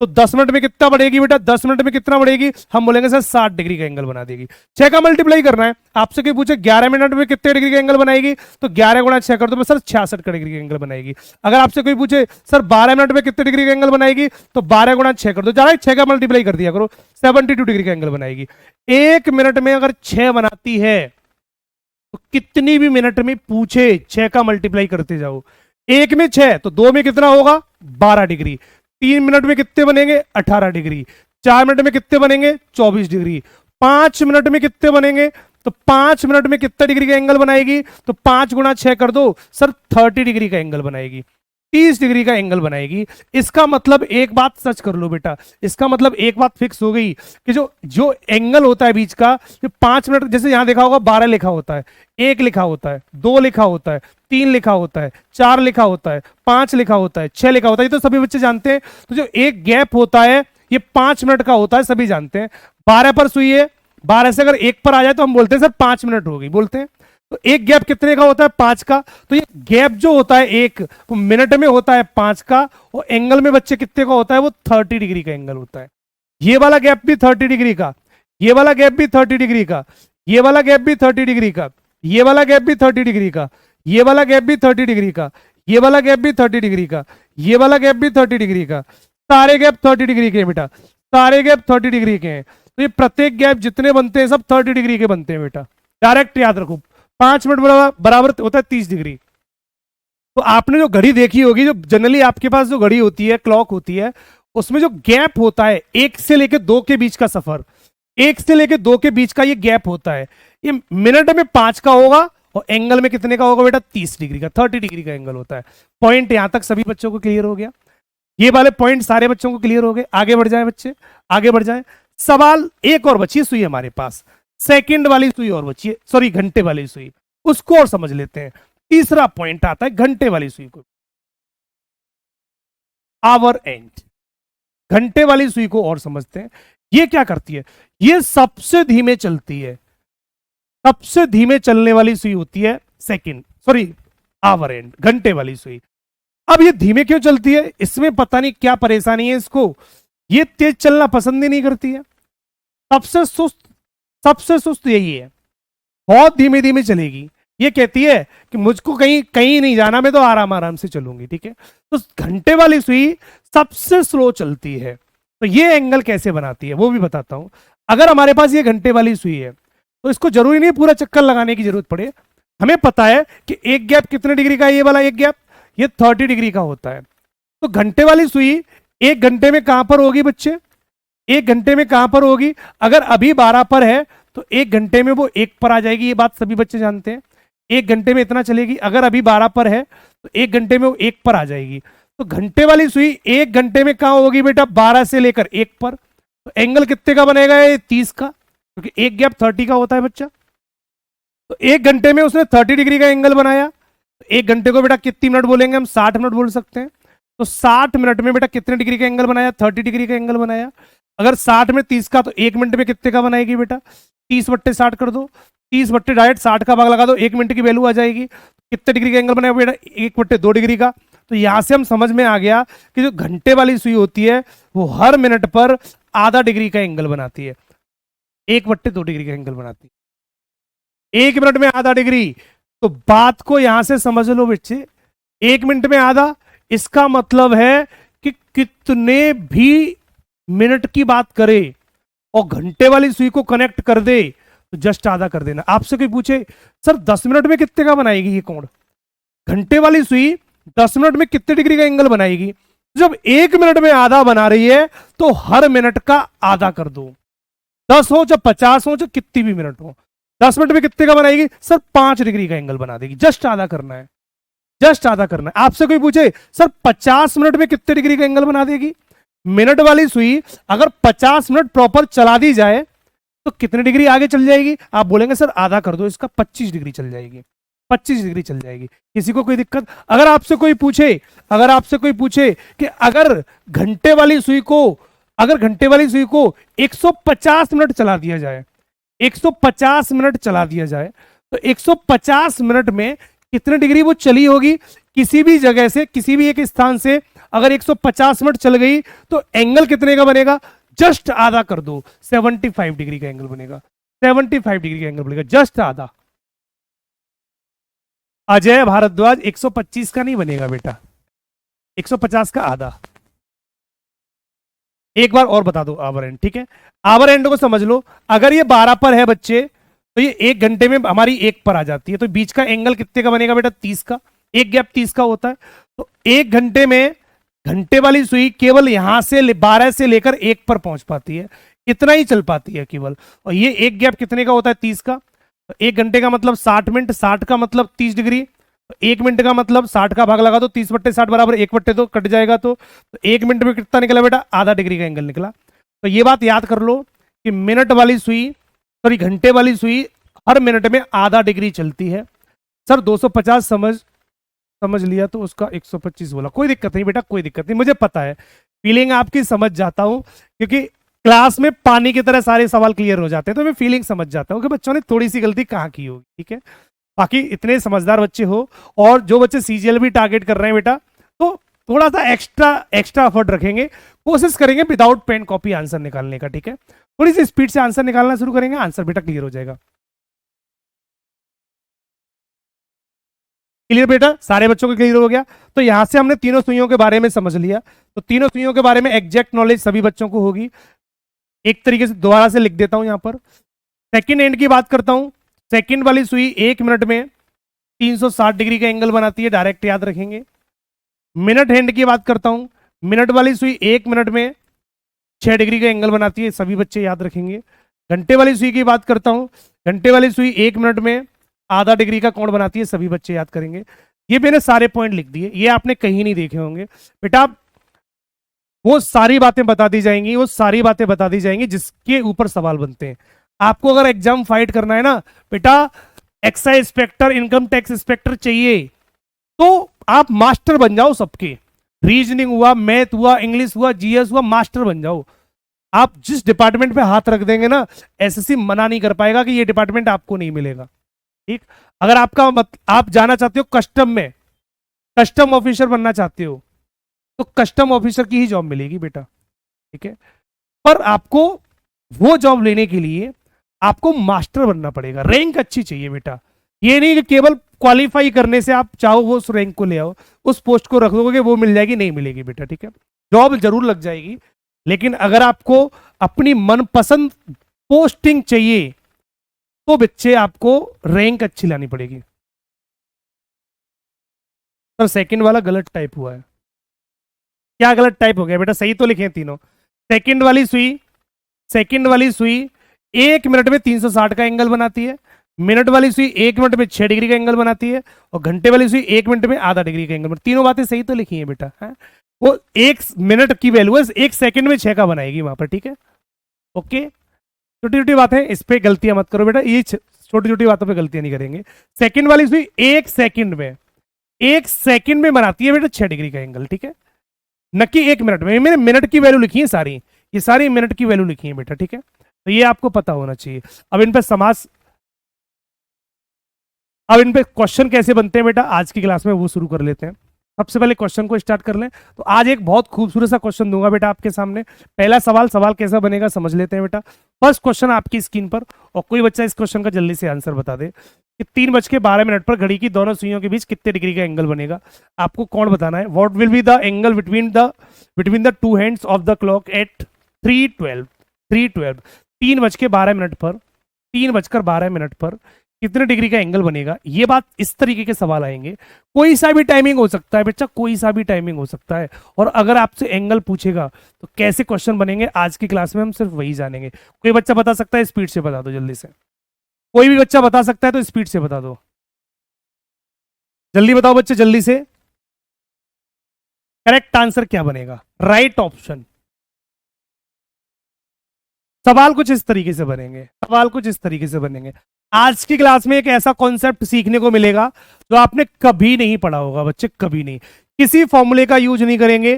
A: तो 10 मिनट में कितना बढ़ेगी बेटा? 10 मिनट में कितना बढ़ेगी? हम बोलेंगे सर 60 डिग्री का एंगल बना देगी। 6 का मल्टीप्लाई करना है। आपसे कोई पूछे 11 मिनट में कितने डिग्री का एंगल बनाएगी, तो 11 गुणा 6 कर दो सर 66 का डिग्री का एंगल बनाएगी। अगर आपसे कोई पूछे सर 12 मिनट में कितने डिग्री का एंगल बनाएगी, तो 12 गुणा 6 कर दो, जरा 6 का मल्टीप्लाई कर दिया करो, 72 डिग्री का एंगल बनाएगी। 1 मिनट में अगर 6 बनाती है, तो कितनी भी मिनट में पूछे 6 का मल्टीप्लाई करते जाओ। 1 में 6, तो 2 में कितना होगा? 12 डिग्री। 3 मिनट में कितने बनेंगे? 18 डिग्री। 4 मिनट में कितने बनेंगे? 24 डिग्री। 5 मिनट में कितने बनेंगे? तो 5 मिनट में कितने डिग्री का एंगल बनाएगी? तो 5 गुणा 6 कर दो सर 30 डिग्री का एंगल बनाएगी, 30 डिग्री का एंगल बनाएगी। इसका मतलब एक बात सच कर लो बेटा, इसका मतलब एक बात फिक्स हो गई कि जो जो एंगल होता है बीच का, जो 5 मिनट, जैसे यहां देखा होगा 12 लिखा होता है, 1 लिखा होता है, 2 लिखा होता है, 3 लिखा होता है, 4 लिखा होता है, 5 लिखा होता है, 6 लिखा होता है, ये तो सभी बच्चे जानते हैं। तो जो एक गैप होता है ये 5 मिनट का होता है, सभी जानते हैं। 12 पर सुई है, 12 से अगर 1 पर आ जाए तो हम बोलते हैं सर 5 मिनट हो गई, बोलते हैं। तो एक गैप कितने का होता है? 5 का। तो ये गैप जो होता है एक, वो मिनट में होता है 5 का, और एंगल में बच्चे कितने का होता है? वो 30 डिग्री का एंगल होता है। ये वाला गैप भी 30 डिग्री का, ये वाला गैप भी 30 डिग्री का, ये वाला गैप भी 30 डिग्री का, ये वाला गैप भी 30 डिग्री का, ये वाला गैप भी 30 डिग्री का, ये वाला गैप भी 30 डिग्री का, ये वाला गैप भी 30 डिग्री का। सारे गैप 30 डिग्री के हैं बेटा, सारे गैप 30 डिग्री के हैं। तो ये प्रत्येक गैप जितने बनते हैं सब 30 डिग्री के बनते हैं बेटा, डायरेक्ट याद रखो। 5 मिनट बराबर होता है 30 डिग्री। तो आपने जो घड़ी देखी होगी, जो जनरली आपके पास जो घड़ी होती है, क्लॉक होती है, उसमें जो गैप होता है 1 से लेकर 2 के बीच का सफर, 1 से लेकर 2 के बीच का ये गैप होता है, ये मिनट में 5 का होगा और एंगल में कितने का होगा बेटा, 30 डिग्री का, 30 डिग्री का एंगल होता है। पॉइंट यहां तक सभी बच्चों को क्लियर हो गया? ये वाले पॉइंट सारे बच्चों को क्लियर हो गए? आगे बढ़ जाए बच्चे, आगे बढ़ जाए। सवाल एक और बची सुई हमारे पास, सेकंड वाली सुई और बची है, सॉरी घंटे वाली सुई, उसको और समझ लेते हैं। तीसरा पॉइंट आता है घंटे वाली सुई को, आवर एंड। घंटे वाली सुई को और समझते हैं। ये क्या करती है? ये सबसे धीमे चलती है, सबसे धीमे चलने वाली सुई होती है सेकंड, सॉरी आवर एंड, घंटे वाली सुई। अब ये धीमे क्यों चलती है? इसमें पता नहीं क्या परेशानी है इसको, ये तेज चलना पसंद ही नहीं करती है। सबसे सुस्त यही है, बहुत धीमे धीमे चलेगी। ये कहती है कि मुझको कहीं कहीं नहीं जाना, मैं तो आराम आराम से चलूंगी, ठीक है। तो घंटे वाली सुई सबसे स्लो चलती है। तो ये एंगल कैसे बनाती है वो भी बताता हूं। अगर हमारे पास ये घंटे वाली सुई है तो इसको जरूरी नहीं पूरा चक्कर लगाने की जरूरत पड़े। हमें पता है कि एक गैप कितने डिग्री का है, ये वाला एक गैप, ये 30 डिग्री का होता है। तो घंटे वाली सुई 1 घंटे में कहां पर होगी बच्चे? 1 घंटे में कहां पर होगी? अगर अभी 12 पर है तो 1 घंटे में वो 1 पर आ जाएगी, ये बात सभी बच्चे जानते हैं। 1 घंटे में इतना चलेगी। अगर अभी 12 पर है तो 1 घंटे में वो 1 पर आ जाएगी। तो घंटे वाली सुई 1 घंटे में कहां होगी बेटा? 12 से लेकर 1 पर। तो एंगल कितने का बनेगा? ये 30 का, क्योंकि एक गैप 30 का होता है बच्चा। तो 1 घंटे में उसने 30 डिग्री का एंगल बनाया। तो 1 घंटे को बेटा कितनी मिनट बोलेंगे हम? 60 मिनट बोल सकते हैं। तो 60 मिनट में बेटा कितने डिग्री का एंगल बनाया? 30 डिग्री का एंगल बनाया। अगर 60 में 30 का, तो 1 मिनट में कितने का बनाएगी बेटा? 30/60 कर दो, 30 डायरेक्ट 60 का भाग लगा दो, 1 मिनट की वैल्यू आ जाएगी। कितने डिग्री का एंगल बनाया बेटा? 1/2 डिग्री का। तो यहां से हम समझ में आ गया कि जो घंटे वाली सुई होती है वो हर मिनट पर आधा डिग्री का एंगल बनाती है, 1/2 डिग्री का एंगल बनाती है। 1 मिनट में आधा डिग्री। तो बात को यहां से समझ लो बच्चे, 1 मिनट में आधा, इसका मतलब है कि कितने भी मिनट की बात करे और घंटे वाली सुई को कनेक्ट कर दे तो जस्ट आधा कर देना। आपसे कोई पूछे सर 10 मिनट में कितने का बनाएगी ये कोण? घंटे वाली सुई 10 मिनट में कितने डिग्री का एंगल बनाएगी? जब 1 मिनट में आधा बना रही है तो हर मिनट का आधा कर दो, 10 हो चाहे 50 हो चाहे कितनी भी मिनट हो। 10 मिनट में कितने का बनाएगी? सर 5 डिग्री का एंगल बना देगी। जस्ट आधा करना है, जस्ट आधा करना है। आपसे कोई पूछे सर 50 मिनट में कितने डिग्री का एंगल बना देगी? मिनट वाली सुई अगर 50 मिनट प्रॉपर चला दी जाए तो कितने डिग्री आगे चल जाएगी? आप बोलेंगे सर आधा कर दो इसका, 25 डिग्री चल जाएगी, 25 डिग्री चल जाएगी। किसी को कोई दिक्कत? अगर आपसे कोई पूछे कि अगर घंटे वाली सुई को 150 मिनट चला दिया जाए, 150 मिनट चला दिया जाए, तो 150 मिनट में कितने डिग्री वो चली होगी? किसी भी जगह से, किसी भी एक स्थान से अगर 150 मिनट चल गई तो एंगल कितने का बनेगा? जस्ट आधा कर दो, 75 डिग्री का एंगल बनेगा, 75 डिग्री का एंगल बनेगा, जस्ट आधा। अजय भारद्वाज 125 का नहीं बनेगा बेटा, 150 का आधा। एक बार और बता दो आवर एंड, ठीक है। आवर एंड को समझ लो, अगर ये 12 पर है बच्चे तो ये 1 घंटे में हमारी 1 पर आ जाती है, तो बीच का एंगल कितने का बनेगा बेटा? 30 का। एक गैप 30 का होता है। तो 1 घंटे में घंटे वाली सुई केवल यहां से 12 से लेकर 1 पर पहुंच पाती है, इतना ही चल पाती है केवल। और ये एक गैप कितने का होता है? 30 का। तो 1 घंटे का मतलब 60 मिनट, 60 का मतलब 30 डिग्री, तो 1 मिनट का मतलब 60 का भाग लगा दो, 30/60 बराबर 1/2 कट जाएगा। तो 1 मिनट में कितना निकला बेटा? आधा डिग्री का एंगल निकला। तो ये बात याद कर लो कि मिनट वाली सुई, सॉरी घंटे वाली सुई हर मिनट में आधा डिग्री चलती है। सर 250 समझ लिया तो उसका 125 बोला, कोई दिक्कत नहीं बेटा, कोई दिक्कत नहीं, मुझे पता है, फीलिंग आपकी समझ जाता हूं, क्योंकि क्लास में पानी की तरह सारे सवाल क्लियर हो जाते हैं, तो मैं फीलिंग समझ जाता हूं कि बच्चों ने थोड़ी सी गलती कहाँ की होगी, ठीक है। बाकी इतने समझदार बच्चे हो, और जो बच्चे सीजीएल भी टारगेट कर रहे हैं बेटा, तो थोड़ा सा एक्स्ट्रा एक्स्ट्रा एफर्ट रखेंगे, कोशिश करेंगे विदाउट पेन कॉपी आंसर निकालने का, ठीक है। थोड़ी सी स्पीड से आंसर निकालना शुरू करेंगे, आंसर बेटा क्लियर हो जाएगा। क्लियर बेटा, सारे बच्चों को क्लियर हो गया। तो यहां से हमने तीनों सुइयों के बारे में समझ लिया, तो तीनों सुइयों के बारे में एग्जैक्ट नॉलेज सभी बच्चों को होगी। एक तरीके से दोबारा से लिख देता हूं यहां पर। सेकंड एंड की बात करता हूं, सेकंड वाली सुई 1 मिनट में 360 डिग्री का एंगल बनाती है, डायरेक्ट याद रखेंगे। मिनट हैंड की बात करता हूं, मिनट वाली सुई 1 मिनट में 6 डिग्री का एंगल बनाती है, सभी बच्चे याद रखेंगे। घंटे वाली सुई की बात करता हूं, घंटे वाली सुई 1 मिनट में आधा डिग्री का कोण बनाती है, सभी बच्चे याद करेंगे। ये मैंने सारे पॉइंट लिख दिए, ये आपने कहीं नहीं देखे होंगे बेटा। वो सारी बातें बता दी जाएंगी, वो सारी बातें बता दी जाएंगी जिसके ऊपर सवाल बनते हैं। आपको अगर एग्जाम फाइट करना है ना बेटा, excise inspector, income tax inspector चाहिए, तो आप मास्टर बन जाओ सबके। रीजनिंग हुआ, मैथ हुआ, इंग्लिश हुआ, जीएस हुआ, मास्टर बन जाओ। आप जिस डिपार्टमेंट पे हाथ रख देंगे ना, एसएससी मना नहीं कर पाएगा कि ये डिपार्टमेंट आपको नहीं मिलेगा, ठीक। अगर आप जाना चाहते हो कस्टम में, कस्टम ऑफिसर बनना चाहते हो, तो कस्टम ऑफिसर की ही जॉब मिलेगी बेटा, ठीक है। पर आपको वो जॉब लेने के लिए आपको मास्टर बनना पड़ेगा, रैंक अच्छी चाहिए बेटा। ये नहीं कि केवल क्वालिफाई करने से आप चाहो वो उस रैंक को ले आओ, उस पोस्ट को रख दोगे, वो मिल जाएगी, नहीं मिलेगी बेटा, ठीक है। जॉब जरूर लग जाएगी, लेकिन अगर आपको अपनी मनपसंद पोस्टिंग चाहिए तो बच्चे आपको रैंक अच्छी लानी पड़ेगी। सर सेकंड वाला गलत टाइप हुआ है। क्या गलत टाइप हो गया बेटा, सही तो लिखे तीनों। सेकंड वाली सुई, सेकंड वाली सुई 1 मिनट में 360 का एंगल बनाती है, मिनट वाली सुई 1 मिनट में 6 डिग्री का एंगल बनाती है, और घंटे वाली सुई 1 मिनट में आधा डिग्री का एंगल बनाती है। तीनों बातें सही तो लिखी है बेटा, है? वो 1 मिनट की वैल्यू है, 1 सेकंड में 6 का बनाएगी वहां पर, ठीक है। ओके, छोटी छोटी बातें, इस पे गलतियां मत करो बेटा, ये छोटी छोटी बातों पे गलतियां नहीं करेंगे। सेकंड वाली सुई 1 सेकंड में, 1 सेकंड में बनाती है बेटा 6 डिग्री का एंगल, ठीक है, न कि 1 मिनट में। मैंने मिनट की वैल्यू लिखी है सारी, ये सारी मिनट की वैल्यू लिखी है बेटा, ठीक है। तो ये आपको पता होना चाहिए। अब इन पे समास, अब इन पे क्वेश्चन कैसे बनते हैं बेटा, आज की क्लास में वो शुरू कर लेते हैं। सबसे पहले क्वेश्चन को स्टार्ट कर लें। तो आज एक बहुत खूबसूरत सा क्वेश्चन दूंगा बेटा आपके सामने। पहला सवाल कैसा बनेगा समझ लेते हैं बेटा। फर्स्ट क्वेश्चन आपकी स्क्रीन पर, और कोई बच्चा इस क्वेश्चन का जल्दी से आंसर बता दे कि 3:12 पर घड़ी की दोनों सुइयों के बीच कितने डिग्री का एंगल बनेगा। आपको कौन बताना है, what will be the angle between the two hands of the clock at 3:12 3:12 पर 3:12 पर कितने डिग्री का एंगल बनेगा। ये बात, इस तरीके के सवाल आएंगे। कोई सा भी टाइमिंग हो सकता है बच्चा, कोई सा भी टाइमिंग हो सकता है। और अगर आपसे एंगल पूछेगा तो कैसे क्वेश्चन बनेंगे आज की क्लास में हम सिर्फ वही जानेंगे। कोई बच्चा बता सकता है, स्पीड से बता दो जल्दी से। कोई भी बच्चा बता सकता है तो स्पीड से बता दो, जल्दी बताओ बच्चे, जल्दी से। करेक्ट आंसर क्या बनेगा, राइट ऑप्शन। सवाल कुछ इस तरीके से बनेंगे, सवाल कुछ इस तरीके से बनेंगे। आज की क्लास में एक ऐसा कॉन्सेप्ट सीखने को मिलेगा जो आपने कभी नहीं पढ़ा होगा बच्चे, कभी नहीं। किसी फॉर्मूले का यूज नहीं करेंगे,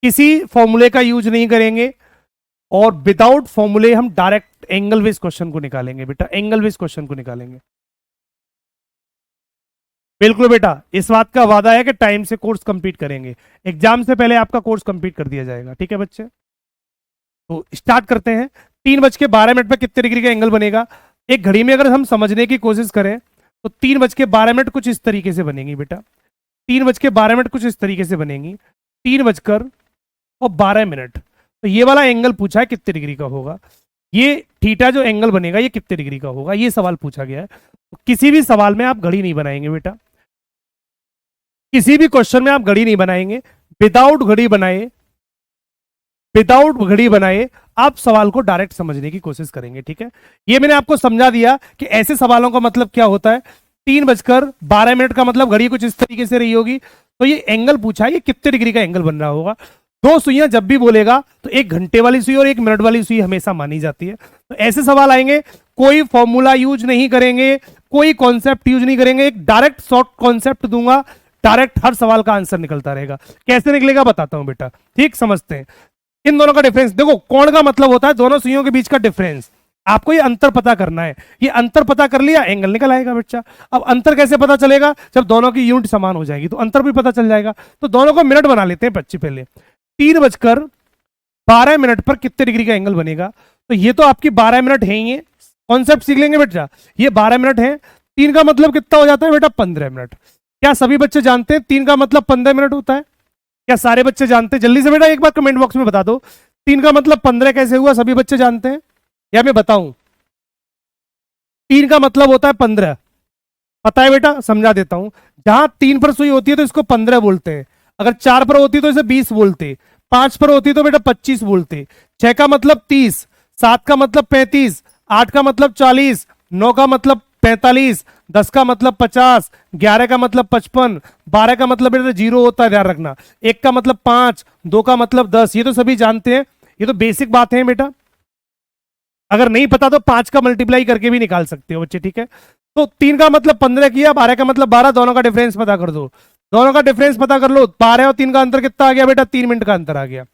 A: किसी फॉर्मूले का यूज नहीं करेंगे, और विदाउट फॉर्मूले हम डायरेक्ट एंगल बेस क्वेश्चन को निकालेंगे बेटा, एंगल बेस क्वेश्चन को निकालेंगे। बिल्कुल बेटा, इस बात का वादा है कि टाइम से कोर्स कंप्लीट करेंगे, एग्जाम से पहले आपका कोर्स कंप्लीट कर दिया जाएगा, ठीक है बच्चे। तो स्टार्ट करते हैं। 3:12 पर कितने डिग्री का एंगल बनेगा। एक घड़ी में अगर हम समझने की कोशिश करें तो 3:12 कुछ इस तरीके से बनेगी बेटा, 3:12 कुछ इस तरीके से बनेगी। 3:12, तो ये वाला एंगल पूछा है कितने डिग्री का होगा। ये थीटा जो एंगल बनेगा ये कितने डिग्री का होगा, ये सवाल पूछा गया है। तो किसी भी सवाल में आप घड़ी नहीं बनाएंगे बेटा, किसी भी क्वेश्चन में आप घड़ी नहीं बनाएंगे। विदाउट घड़ी बनाए आप सवाल को डायरेक्ट समझने की कोशिश करेंगे, ठीक है। ये मैंने आपको समझा दिया कि ऐसे सवालों का मतलब क्या होता है। 3:12 का मतलब घड़ी कुछ इस तरीके से रही होगी, तो ये एंगल पूछा है, ये कितने डिग्री का एंगल बन रहा होगा। दो सुइयां जब भी बोलेगा तो एक घंटे वाली सुई और एक मिनट वाली सुई हमेशा मानी जाती है। तो ऐसे सवाल आएंगे, कोई फॉर्मूला यूज नहीं करेंगे, कोई कॉन्सेप्ट यूज नहीं करेंगे, एक डायरेक्ट शॉर्ट कॉन्सेप्ट दूंगा, डायरेक्ट हर सवाल का आंसर निकलता रहेगा। कैसे निकलेगा बताता हूं बेटा, ठीक समझते हैं। इन दोनों का डिफरेंस देखो, कोण का मतलब होता है दोनों सुइयों के बीच का डिफरेंस। आपको ये अंतर पता करना है। ये अंतर पता कर लिया, एंगल निकल आएगा बच्चा। अब अंतर कैसे पता चलेगा? जब दोनों की यूनिट समान हो जाएगी तो अंतर भी पता चल जाएगा। तो दोनों को मिनट बना लेते हैं बच्चे पहले। 3:12 पर कितने डिग्री का एंगल बनेगा? तो ये तो आपकी 12 मिनट है ही है, कॉन्सेप्ट सीख लेंगे बेटा। ये 12 मिनट है, 3 का मतलब कितना हो जाता है बेटा? 15 मिनट। क्या सभी बच्चे जानते हैं 3 का मतलब 15 मिनट होता है? क्या सारे बच्चे जानते हैं? जल्दी से बेटा एक बार कमेंट बॉक्स में बता दो, 3 का मतलब 15 कैसे हुआ? सभी बच्चे जानते हैं या मैं बताऊं? 3 का मतलब होता है 15, पता है बेटा? समझा देता हूं। जहां 3 पर सुई होती है तो इसको 15 बोलते हैं, अगर 4 पर होती है तो इसे 20 बोलते, 5 पर होती है तो बेटा 25 बोलते, 6 का मतलब 30, 7 का मतलब 35, 8 का मतलब 40, 9 का मतलब 45, 10 का मतलब 50, 11 का मतलब 55, 12 का मतलब बेटा 0 होता है, ध्यान रखना, 1 का मतलब 5, 2 का मतलब 10। ये तो सभी जानते हैं, ये तो बेसिक बात है बेटा। अगर नहीं पता तो 5 का मल्टीप्लाई करके भी निकाल सकते हो बच्चे, ठीक है? तो 3 का मतलब 15 किया, 12 का मतलब 12, दोनों का डिफरेंस पता कर दो। दोनों का डिफरेंस पता कर लो, 12 और 3 का अंतर कितना आ गया बेटा? 3 मिनट का अंतर आ गया।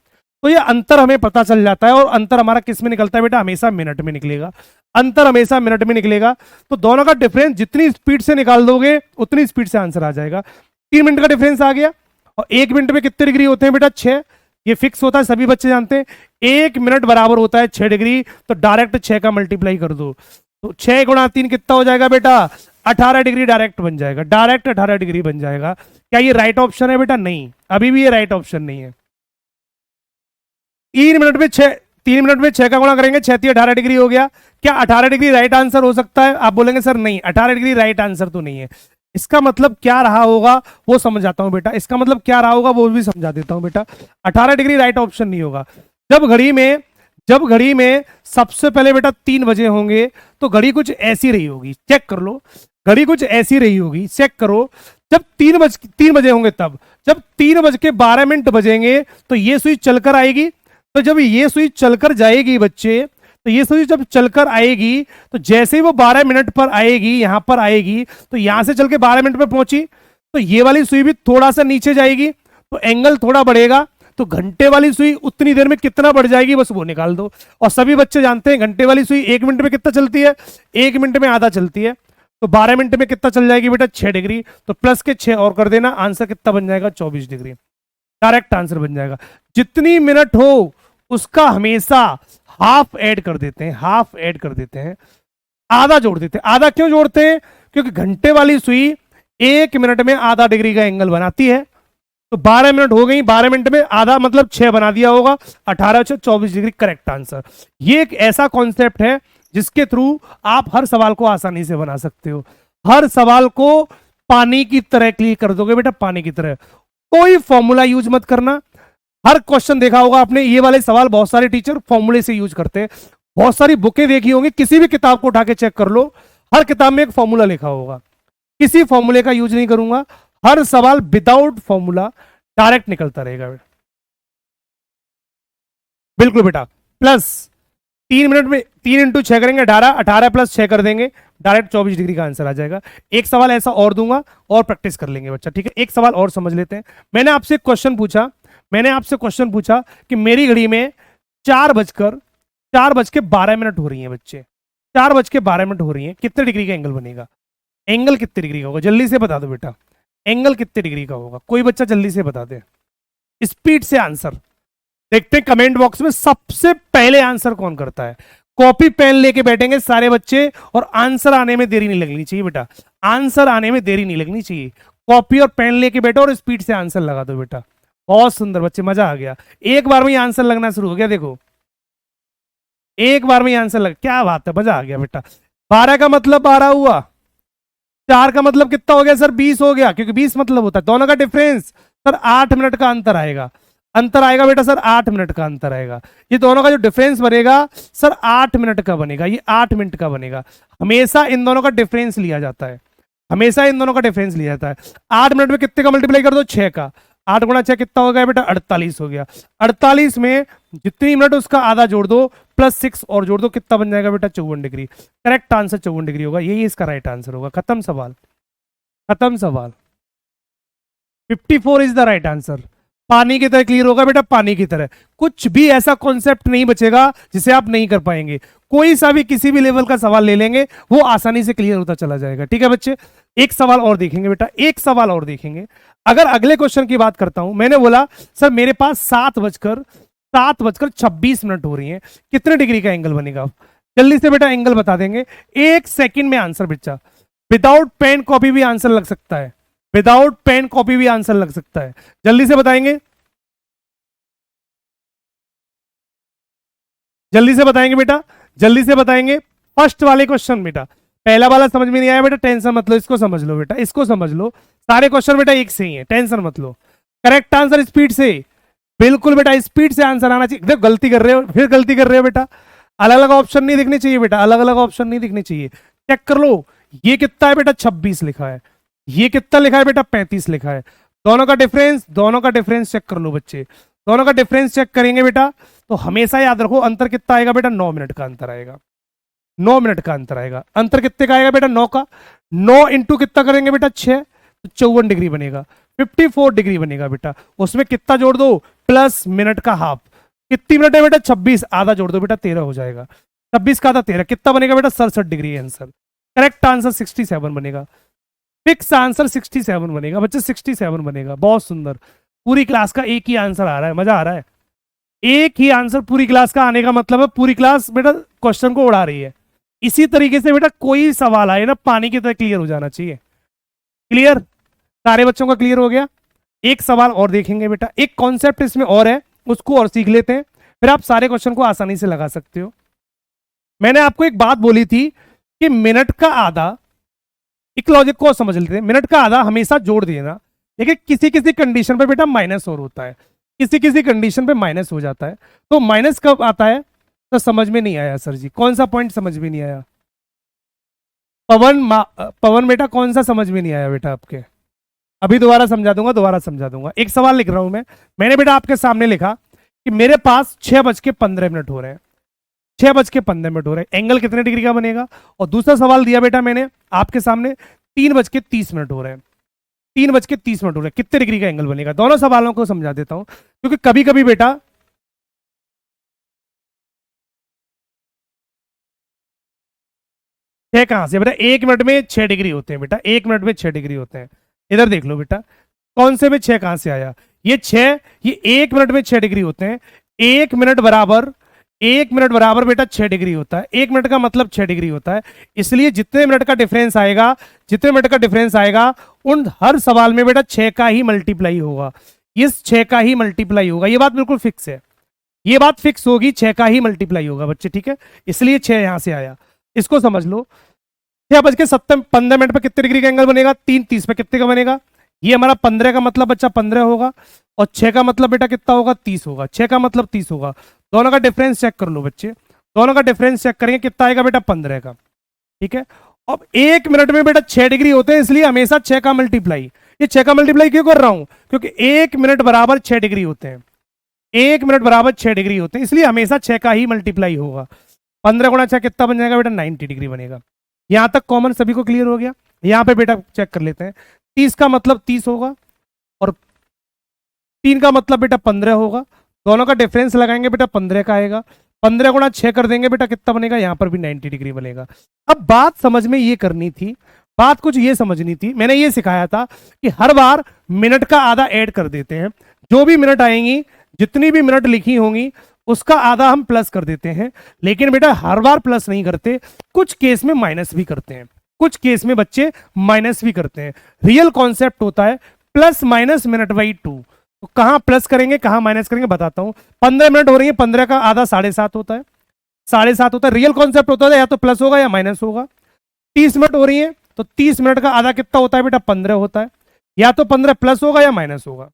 A: तो ये अंतर हमें पता चल जाता है, और अंतर हमारा किस में निकलता है बेटा? हमेशा मिनट में निकलेगा। अंतर हमेशा मिनट में निकलेगा। तो दोनों का डिफरेंस जितनी स्पीड से निकाल दोगे उतनी स्पीड से आंसर आ जाएगा। 3 मिनट का डिफरेंस आ गया, और 1 मिनट में कितने डिग्री होते हैं बेटा? 6। ये फिक्स होता है, सभी बच्चे जानते हैं। 1 मिनट बराबर होता है 6 डिग्री, तो डायरेक्ट 6 का मल्टीप्लाई कर दो, तो 6 गुणा 3 कितना हो जाएगा बेटा? 18 डिग्री डायरेक्ट बन जाएगा, डायरेक्ट 18 डिग्री बन जाएगा। क्या ये राइट ऑप्शन है बेटा? नहीं, अभी भी ये राइट ऑप्शन नहीं है। 3 मिनट में 6 का गुणा करेंगे, 6 3 18 डिग्री हो गया। क्या 18 डिग्री राइट आंसर हो सकता है? आप बोलेंगे सर नहीं, 18 डिग्री राइट आंसर तो नहीं है। इसका मतलब क्या रहा होगा वो समझाता हूं बेटा, इसका मतलब क्या रहा होगा वो भी समझा देता हूं बेटा। 18 डिग्री राइट ऑप्शन नहीं होगा। जब घड़ी में सबसे पहले बेटा 3 बजे होंगे तो घड़ी कुछ ऐसी रही होगी, चेक कर लो। घड़ी कुछ ऐसी रही होगी, चेक करो। जब 3 बजे होंगे, तब जब 3:12 बजेंगे तो ये सुई चलकर आएगी। तो जब ये सुई चलकर जाएगी बच्चे, तो ये सुई जब चलकर आएगी तो जैसे ही वो 12 मिनट पर आएगी, यहां पर आएगी, तो यहां से चल के 12 मिनट पर पहुंची, तो ये वाली सुई भी थोड़ा सा नीचे जाएगी, तो एंगल थोड़ा बढ़ेगा। तो घंटे वाली सुई उतनी देर में कितना बढ़ जाएगी, बस वो निकाल दो। और सभी बच्चे जानते हैं घंटे वाली सुई 1 मिनट में कितना चलती है? 1 मिनट में आधा चलती है। तो 12 मिनट में कितना चल जाएगी बेटा? 6 डिग्री। तो प्लस के 6 और कर देना, आंसर कितना बन जाएगा? 24 डिग्री। डायरेक्ट आंसर बन जाएगा। जितनी मिनट हो उसका हमेशा हाफ ऐड कर देते हैं, हाफ ऐड कर देते हैं, आधा जोड़ देते हैं। आधा क्यों जोड़ते हैं? क्योंकि घंटे वाली सुई 1 मिनट में आधा डिग्री का एंगल बनाती है। तो 12 मिनट हो गई, 12 मिनट में आधा मतलब 6 बना दिया होगा, 18 से 24 डिग्री करेक्ट आंसर। ये एक ऐसा कॉन्सेप्ट है जिसके थ्रू आप हर सवाल को आसानी से बना सकते हो। हर सवाल को पानी की तरह क्लियर कर दोगे बेटा, पानी की तरह। कोई फॉर्मूला यूज मत करना। हर क्वेश्चन देखा होगा आपने, ये वाले सवाल बहुत सारे टीचर फॉर्मूले से यूज करते हैं। बहुत सारी बुकें देखी होंगी, किसी भी किताब को उठा के चेक कर लो, हर किताब में एक फॉर्मूला लिखा होगा। किसी फॉर्मूले का यूज नहीं करूंगा, हर सवाल विदाउट फॉर्मूला डायरेक्ट निकलता रहेगा। बिल्कुल बेटा। प्लस 3 मिनट में 3 इंटू 6 करेंगे 18, 18 प्लस 6 कर देंगे, डायरेक्ट 24 डिग्री का आंसर आ जाएगा। एक सवाल ऐसा और दूंगा और प्रैक्टिस कर लेंगे बच्चा, ठीक है? एक सवाल और समझ लेते हैं। मैंने आपसे क्वेश्चन पूछा कि मेरी घड़ी में 4:12 हो रही है बच्चे, 4:12 हो रही है, कितने डिग्री का एंगल बनेगा? एंगल कितने डिग्री का होगा? जल्दी से बता दो बेटा, एंगल कितने डिग्री का होगा? कोई बच्चा जल्दी से बता दे, स्पीड से आंसर। देखते हैं कमेंट बॉक्स में सबसे पहले आंसर कौन करता है। कॉपी पेन लेके बैठेंगे सारे बच्चे, और आंसर आने में देरी नहीं लगनी चाहिए बेटा, आंसर आने में देरी नहीं लगनी चाहिए। कॉपी और पेन लेके बैठो और स्पीड से आंसर लगा दो बेटा। बहुत सुंदर बच्चे, मजा आ गया। एक बार में ही आंसर लगना शुरू हो गया, देखो एक बार में ही आंसर लग, क्या बात है, मजा आ गया बेटा। 12 का मतलब 12 हुआ, 4 का मतलब कितना हो गया सर? 20 हो गया, क्योंकि 20 मतलब होता है दोनों का डिफरेंस। सर 8 मिनट का अंतर आएगा, अंतर आएगा बेटा सर, 8 मिनट का अंतर आएगा। ये दोनों का जो डिफरेंस बनेगा सर 8 मिनट का बनेगा, ये 8 मिनट का बनेगा। हमेशा इन दोनों का डिफरेंस लिया जाता है, हमेशा इन दोनों का डिफरेंस लिया जाता है। 8 मिनट में कितने का मल्टीप्लाई कर दो? 6 का। 8 गुणा 6 कितना हो गया बेटा? 48 हो गया। 48 में जितनी मिनट उसका आधा जोड़ दो, प्लस 6 और जोड़ दो, कितना बन जाएगा बेटा? 54 डिग्री। करेक्ट आंसर 54 डिग्री होगा, यही इसका राइट आंसर होगा। खत्म सवाल, खत्म सवाल। 54 इज द राइट आंसर। पानी की तरह क्लियर होगा बेटा, पानी की तरह। कुछ भी ऐसा कॉन्सेप्ट नहीं बचेगा जिसे आप नहीं कर पाएंगे, कोई सा भी किसी भी लेवल का सवाल ले लेंगे वो आसानी से क्लियर होता चला जाएगा। ठीक है बच्चे, एक सवाल और देखेंगे बेटा, एक सवाल और देखेंगे। अगर अगले क्वेश्चन की बात करता हूं, मैंने बोला सर मेरे पास 7:26 हो रही है, कितने डिग्री का एंगल बनेगा? जल्दी से बेटा एंगल बता देंगे, 1 सेकंड में आंसर बच्चा। विदाउट पेन कॉपी भी आंसर लग सकता है, विदाउट पेन कॉपी भी आंसर लग सकता है। जल्दी से बताएंगे, जल्दी से बताएंगे बेटा, जल्दी से बताएंगे। फर्स्ट वाले क्वेश्चन बेटा, पहला वाला समझ में नहीं आया बेटा, टेंशन मत लो, इसको समझ लो बेटा, इसको समझ लो। सारे क्वेश्चन बेटा एक से ही है, टेंशन मत लो। करेक्ट आंसर स्पीड से, बिल्कुल बेटा स्पीड से आंसर आना चाहिए। देखो गलती कर रहे हो, फिर गलती कर रहे हो बेटा, अलग अलग ऑप्शन नहीं दिखने चाहिए बेटा, अलग अलग ऑप्शन नहीं दिखने चाहिए। चेक कर लो, ये कितना है बेटा 26 लिखा है, ये कितना लिखा है बेटा 35 लिखा है। दोनों का डिफरेंस, दोनों का डिफरेंस चेक कर लो बच्चे, दोनों का डिफरेंस चेक करेंगे बेटा तो हमेशा याद रखो अंतर कितना आएगा बेटा, 9 मिनट का अंतर आएगा, 9 मिनट का अंतर आएगा। अंतर कितने का आएगा बेटा, 9 का। 9 इंटू कितना करेंगे बेटा 6, तो 54 डिग्री बनेगा, 54 डिग्री बनेगा बेटा। उसमें कितना जोड़ दो, प्लस मिनट का हाफ। कितनी मिनट है बेटा 26, आधा जोड़ दो बेटा 13 हो जाएगा। 26 का आधा 13, कितना बनेगा बेटा 67 डिग्री आंसर। करेक्ट आंसर 67 बनेगा, फिक्स आंसर 67 बनेगा बच्चे, 67 बनेगा। बहुत सुंदर, पूरी क्लास का एक ही आंसर आ रहा है, मजा आ रहा है। एक ही आंसर पूरी क्लास का आने का मतलब है पूरी क्लास बेटा क्वेश्चन को उड़ा रही है। इसी तरीके से बेटा कोई सवाल आए ना पानी की तरह क्लियर हो जाना चाहिए। क्लियर, सारे बच्चों का क्लियर हो गया। एक सवाल और देखेंगे बेटा, एक कॉन्सेप्ट इसमें और है, उसको और सीख लेते हैं, फिर आप सारे क्वेश्चन को आसानी से लगा सकते हो। मैंने आपको एक बात बोली थी कि मिनट का आधा, एक लॉजिक को समझ लेते हैं, मिनट का आधा हमेशा जोड़ देना, लेकिन किसी किसी कंडीशन पर बेटा माइनस और होता है, किसी किसी कंडीशन पे माइनस हो जाता है। तो माइनस कब आता है, तो समझ में नहीं आया सर जी, कौन सा पॉइंट समझ में नहीं आया? पवन बेटा कौन सा समझ में नहीं आया बेटा आपके? अभी दोबारा समझा दूंगा, दोबारा समझा दूंगा। एक सवाल लिख रहा हूं मैं, मैंने बेटा आपके सामने लिखा कि मेरे पास 6:15 हो रहे हैं, 6:15 हो रहे हैं, एंगल कितने डिग्री का बनेगा? और दूसरा सवाल दिया बेटा मैंने आपके सामने 3:30 हो रहे हैं, 3:30 हो रहे हैं, कितने डिग्री का एंगल बनेगा? दोनों सवालों को समझा देता हूं, क्योंकि कभी कभी बेटा छह कहां से बेटा, 1 मिनट में 6 डिग्री होते हैं बेटा, 1 मिनट में 6 डिग्री होते हैं। इधर देख लो बेटा, कौन से में 6 कहां से आया? ये 6, ये 1 मिनट में 6 डिग्री होते हैं। 1 मिनट बराबर, 1 मिनट बराबर बेटा 6 डिग्री होता है, 1 मिनट का मतलब 6 डिग्री होता है। इसलिए जितने मिनट का डिफरेंस आएगा, जितने मिनट का डिफरेंस आएगा, उन हर सवाल में बेटा 6 का ही मल्टीप्लाई होगा, इस 6 का ही मल्टीप्लाई होगा। ये बात बिल्कुल फिक्स है, ये बात फिक्स होगी, 6 का ही मल्टीप्लाई होगा बच्चे, ठीक है? इसलिए 6 यहां से आया, इसको समझ लो। 6:15 पर कितने डिग्री का एंगल बनेगा? 3:30 पे कितने का बनेगा? ये हमारा 15 का मतलब बच्चा 15 होगा, और 6 का मतलब बेटा कितना होगा? 30 होगा। 6 का मतलब 30 होगा। दोनों का डिफरेंस चेक कर लो बच्चे, दोनों का डिफरेंस चेक करेंगे, कितना आएगा बेटा? 15 का, ठीक है? अब 1 मिनट में बेटा 6 डिग्री होते हैं, इसलिए हमेशा 6 का मल्टीप्लाई। ये 6 का मल्टीप्लाई क्यों कर रहा हूं? क्योंकि 1 मिनट बराबर 6 डिग्री होते हैं, 1 मिनट बराबर 6 डिग्री होते हैं, इसलिए हमेशा 6 का ही मल्टीप्लाई होगा। 15 गुणा 6 कितना बन जाएगा बेटा? 90 डिग्री बनेगा। यहां तक कॉमन सभी को क्लियर हो गया? यहां पे बेटा चेक कर लेते हैं, 30 का मतलब 30 होगा, और 3 का मतलब बेटा 15 होगा। दोनों का डिफरेंस लगाएंगे बेटा 15 का आएगा। 15 गुणा 6 कर देंगे बेटा, कितना बनेगा? यहां पर भी 90 डिग्री बनेगा। अब बात समझ में ये करनी थी, बात कुछ ये समझनी थी, मैंने ये सिखाया था कि हर बार मिनट का आधा ऐड कर देते हैं। जो भी मिनट आएंगी, जितनी भी मिनट लिखी होंगी, उसका आधा हम प्लस कर देते हैं। लेकिन बेटा हर बार प्लस नहीं करते, कुछ केस में माइनस भी करते हैं, कुछ केस में बच्चे माइनस भी करते हैं। रियल कॉन्सेप्ट होता है प्लस माइनस मिनट बाई 2। तो कहां प्लस करेंगे कहां माइनस करेंगे बताता हूं। 15 मिनट हो रही है, 15 का आधा 7.5 होता है, 7.5 होता है। रियल कॉन्सेप्ट होता है या तो प्लस होगा या माइनस होगा। 30 मिनट हो रही है, तो 30 मिनट का आधा कितना होता है बेटा? 15 होता है। या तो 15 प्लस होगा या माइनस होगा,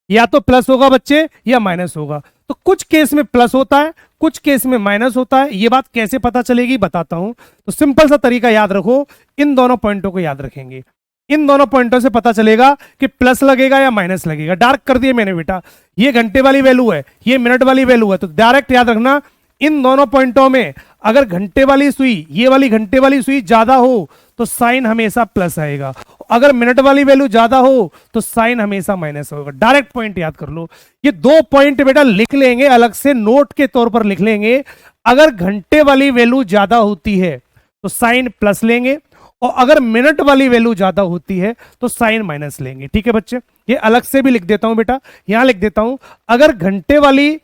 A: या तो प्लस होगा बच्चे या माइनस होगा। तो कुछ केस में प्लस होता है, कुछ केस में माइनस होता है। ये बात कैसे पता चलेगी बताता हूं। तो सिंपल सा तरीका याद रखो, इन दोनों पॉइंटों को याद रखेंगे, इन दोनों पॉइंटों से पता चलेगा कि प्लस लगेगा या माइनस लगेगा। डार्क कर दिए मैंने बेटा, ये घंटे वाली वैल्यू है, ये मिनट वाली वैल्यू है, तो डायरेक्ट याद रखना इन दोनों पॉइंटों में अगर घंटे वाली सुई, ये वाली घंटे वाली सुई ज्यादा हो तो साइन हमेशा प्लस आएगा, अगर मिनट वाली वैल्यू ज्यादा हो तो साइन हमेशा माइनस होगा। डायरेक्ट पॉइंट याद कर लो। ये 2 पॉइंट बेटा लिख लेंगे, अलग से नोट के तौर पर लिख लेंगे। अगर घंटे वाली वैल्यू ज्यादा होती है तो साइन प्लस लेंगे, और अगर मिनट वाली वैल्यू ज्यादा होती है तो साइन माइनस लेंगे। ठीक है बच्चे, ये अलग से भी लिख देता हूं बेटा, यहां लिख देता हूं, अगर घंटे वाली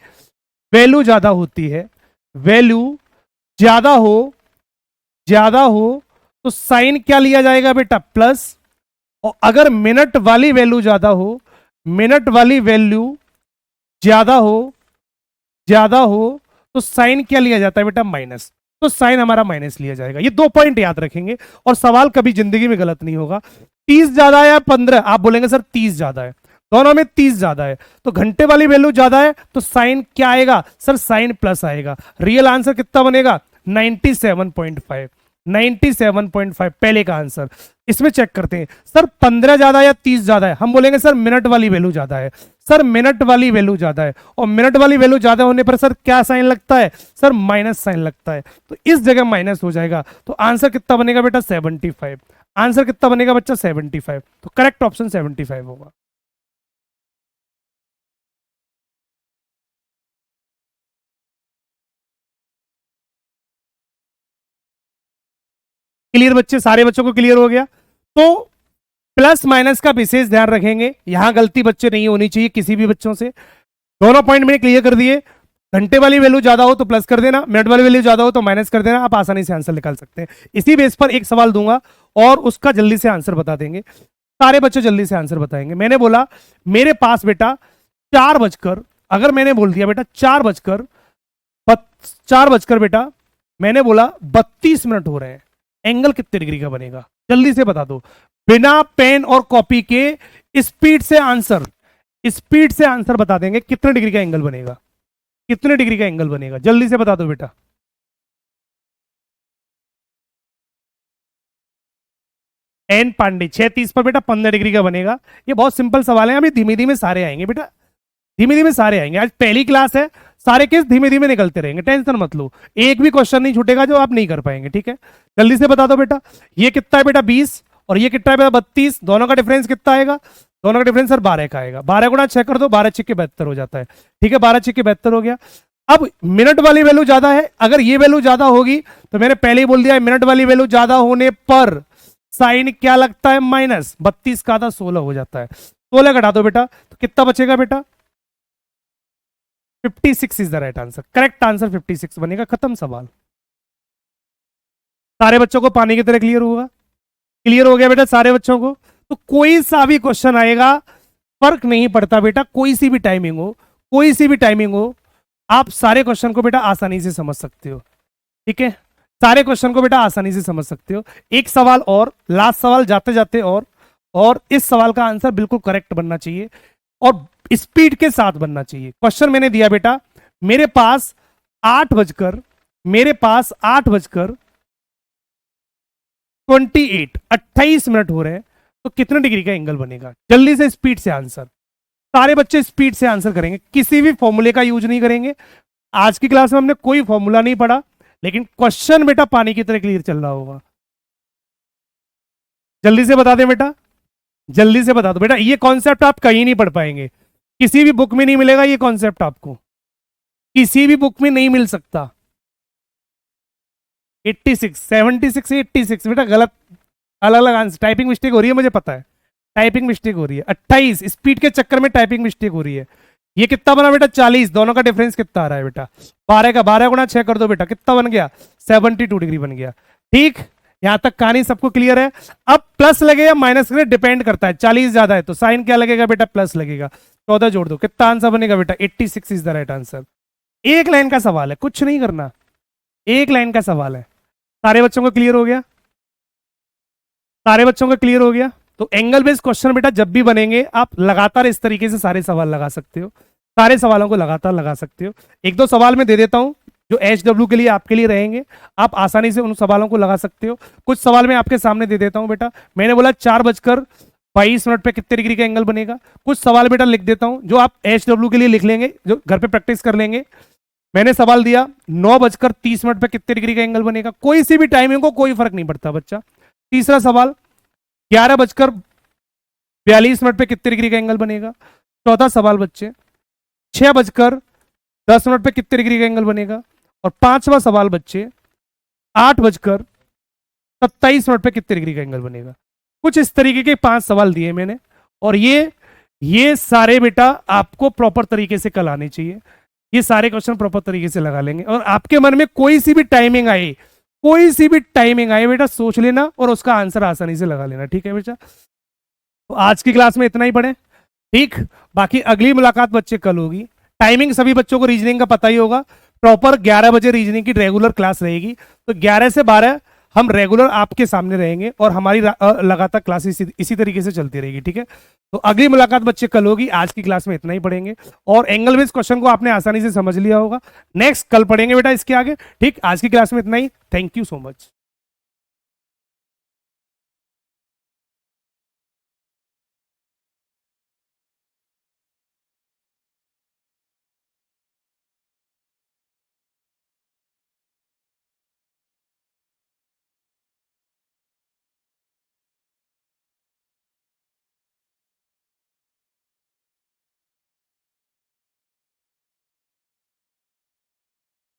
A: वैल्यू ज्यादा होती है, वैल्यू ज्यादा हो तो साइन क्या लिया जाएगा बेटा, प्लस। और अगर मिनट वाली वैल्यू ज्यादा हो, मिनट वाली वैल्यू ज्यादा हो तो साइन क्या लिया जाता है बेटा, माइनस। तो साइन हमारा माइनस लिया जाएगा। ये 2 पॉइंट याद रखेंगे और सवाल कभी जिंदगी में गलत नहीं होगा। 30 ज्यादा है या 15, आप बोलेंगे सर 30 ज्यादा है, दोनों में 30 ज्यादा है, तो घंटे वाली वैल्यू ज्यादा है तो साइन क्या आएगा सर, साइन प्लस आएगा। रियल आंसर कितना बनेगा, 97.5। 97.5 पहले का आंसर। इसमें चेक करते हैं सर 15 ज्यादा या 30 ज्यादा है, हम बोलेंगे सर मिनट वाली वैल्यू ज्यादा है, सर मिनट वाली वैल्यू ज्यादा है, और मिनट वाली वैल्यू ज्यादा होने पर सर क्या साइन लगता है, सर माइनस साइन लगता है, तो इस जगह माइनस हो जाएगा। तो आंसर कितना बनेगा बेटा, 75। आंसर कितना बनेगा बच्चा, 75। तो करेक्ट ऑप्शन 75 होगा। क्लियर बच्चे, सारे बच्चों को क्लियर हो गया। तो प्लस माइनस का विशेष ध्यान रखेंगे, यहां गलती बच्चे नहीं होनी चाहिए किसी भी बच्चों से। दोनों पॉइंट मैंने क्लियर कर दिए। घंटे वाली वैल्यू ज्यादा हो तो प्लस कर देना, मिनट वाली वैल्यू ज्यादा हो तो माइनस कर देना, आप आसानी से आंसर निकाल सकते हैं। इसी बेस पर एक सवाल दूंगा और उसका जल्दी से आंसर बता देंगे, सारे बच्चे जल्दी से आंसर बताएंगे। मैंने बोला मेरे पास बेटा 4 बजकर, अगर मैंने बोल दिया बेटा 4 बजकर बेटा मैंने बोला 32 मिनट हो रहे हैं, एंगल कितने डिग्री का बनेगा, जल्दी से बता दो, बिना पेन और कॉपी के स्पीड से आंसर बता देंगे कितने डिग्री का एंगल बनेगा, कितने डिग्री का एंगल बनेगा, जल्दी से बता दो बेटा। एन पांडे 6:30 पर बेटा 15 डिग्री का बनेगा। ये बहुत सिंपल सवाल है, अभी धीमे धीमे सारे आएंगे बेटा, धीमे धीमे सारे आएंगे। आज पहली क्लास है, सारे केस धीमे धीमे निकलते रहेंगे, टेंशन मत लो, एक भी क्वेश्चन नहीं छूटेगा जो आप नहीं कर पाएंगे। ठीक है, जल्दी से बता दो बेटा। ये कितना है बेटा 20, और ये कितना है बेटा 32, दोनों का डिफरेंस कितना आएगा, दोनों का डिफरेंस सर 12 का आएगा। 12 गुणा 6 कर दो, 12 6 के 72 हो जाता है। ठीक है, 12 6 के 72 हो गया। अब मिनट वाली वैल्यू ज्यादा है, अगर ये वैल्यू ज्यादा होगी तो मैंने पहले ही बोल दिया, मिनट वाली वैल्यू ज्यादा होने पर साइन क्या लगता है, माइनस। 32 का आधा 16 हो जाता है, 16 घटा दो बेटा, तो कितना बचेगा बेटा, 56 is the right answer. Correct answer 56 बनेगा। खत्म सवाल। सारे बच्चों को पानी की तरह क्लियर होगा, क्लियर हो गया बेटा सारे बच्चों को। तो कोई सा भी क्वेश्चन आएगा, फर्क नहीं पड़ता बेटा, कोई सी भी टाइमिंग हो, कोई सी भी टाइमिंग हो, आप सारे क्वेश्चन को बेटा आसानी से समझ सकते हो। ठीक है, सारे क्वेश्चन को बेटा आसानी से समझ सकते हो। एक सवाल और, लास्ट सवाल जाते जाते, और इस सवाल का आंसर बिल्कुल करेक्ट बनना चाहिए और स्पीड के साथ बनना चाहिए। क्वेश्चन मैंने दिया बेटा, मेरे पास 28 मिनट हो रहे हैं, तो कितने डिग्री का एंगल बनेगा, जल्दी से स्पीड से आंसर। सारे बच्चे स्पीड से आंसर करेंगे, किसी भी फॉर्मूले का यूज नहीं करेंगे। आज की क्लास में हमने कोई फॉर्मूला नहीं पढ़ा, लेकिन क्वेश्चन बेटा पानी की तरह क्लियर चल रहा होगा। जल्दी से बता दें बेटा, जल्दी से बता दो बेटा। ये कॉन्सेप्ट आप कहीं नहीं पढ़ पाएंगे, किसी भी बुक में नहीं मिलेगा ये कॉन्सेप्ट, आपको किसी भी बुक में नहीं मिल सकता। 86, 76 से 86 बेटा गलत, अलग अलग आंसर, टाइपिंग मिस्टेक हो रही है, मुझे पता है टाइपिंग मिस्टेक हो रही है। 28 स्पीड के चक्कर में टाइपिंग मिस्टेक हो रही है। ये कितना बना बेटा 40, दोनों का डिफरेंस कितना आ रहा है बेटा, 12 का 12 गुणा 6 कर दो बेटा, कितना बन गया 72 डिग्री बन गया। ठीक, यहां तक कहानी सबको क्लियर है। अब प्लस लगे या माइनस लगे डिपेंड करता है, 40 ज्यादा है तो साइन क्या लगेगा बेटा, प्लस लगेगा। 14 जोड़ दो, कितना आंसर बनेगा बेटा, 86 इज द राइट आंसर। एक लाइन का सवाल है, कुछ नहीं करना, एक लाइन का सवाल है। सारे बच्चों को क्लियर हो गया, सारे बच्चों को क्लियर हो गया। तो एंगल बेस्ड क्वेश्चन बेटा जब भी बनेंगे, आप लगातार इस तरीके से सारे सवाल लगा सकते हो, सारे सवालों को लगातार लगा सकते हो। एक दो सवाल मैं दे देता हूं जो HW के लिए आपके लिए रहेंगे, आप आसानी से उन सवालों को लगा सकते हो। कुछ सवाल मैं आपके सामने दे देता हूं बेटा। मैंने बोला 4:22 पे कितने डिग्री का एंगल बनेगा। कुछ सवाल बेटा लिख देता हूं जो आप HW के लिए लिख लेंगे, जो घर पे प्रैक्टिस कर लेंगे। मैंने सवाल दिया 9:30 पे कितने डिग्री का एंगल बनेगा। कोई सी भी टाइमिंग को कोई फर्क नहीं पड़ता बच्चा। तीसरा सवाल 11:42 पे कितने डिग्री का एंगल बनेगा। चौथा सवाल बच्चे 6:10 पे कितने डिग्री का एंगल बनेगा। और 5वां सवाल बच्चे 8:27 पे कितने डिग्री का एंगल बनेगा। कुछ इस तरीके के 5 सवाल दिए मैंने, और ये सारे बेटा आपको प्रॉपर तरीके से कल आने चाहिए। ये सारे क्वेश्चन प्रॉपर तरीके से लगा लेंगे, और आपके मन में कोई सी भी टाइमिंग आए, कोई सी भी टाइमिंग आए बेटा सोच लेना और उसका आंसर आसानी से लगा लेना, ठीक है बेटा। तो आज की क्लास में इतना ही पढ़े, ठीक। बाकी अगली मुलाकात बच्चे कल होगी। टाइमिंग सभी बच्चों को रीजनिंग का पता ही होगा, प्रॉपर 11 बजे रीजनिंग की रेगुलर क्लास रहेगी। तो 11 से 12 हम रेगुलर आपके सामने रहेंगे, और हमारी लगातार क्लास इसी तरीके से चलती रहेगी, ठीक है। तो अगली मुलाकात बच्चे कल होगी। आज की क्लास में इतना ही पढ़ेंगे, और एंगल बेस्ड क्वेश्चन को आपने आसानी से समझ लिया होगा। नेक्स्ट कल पढ़ेंगे बेटा इसके आगे, ठीक। आज की क्लास में इतना ही। Thank you so much.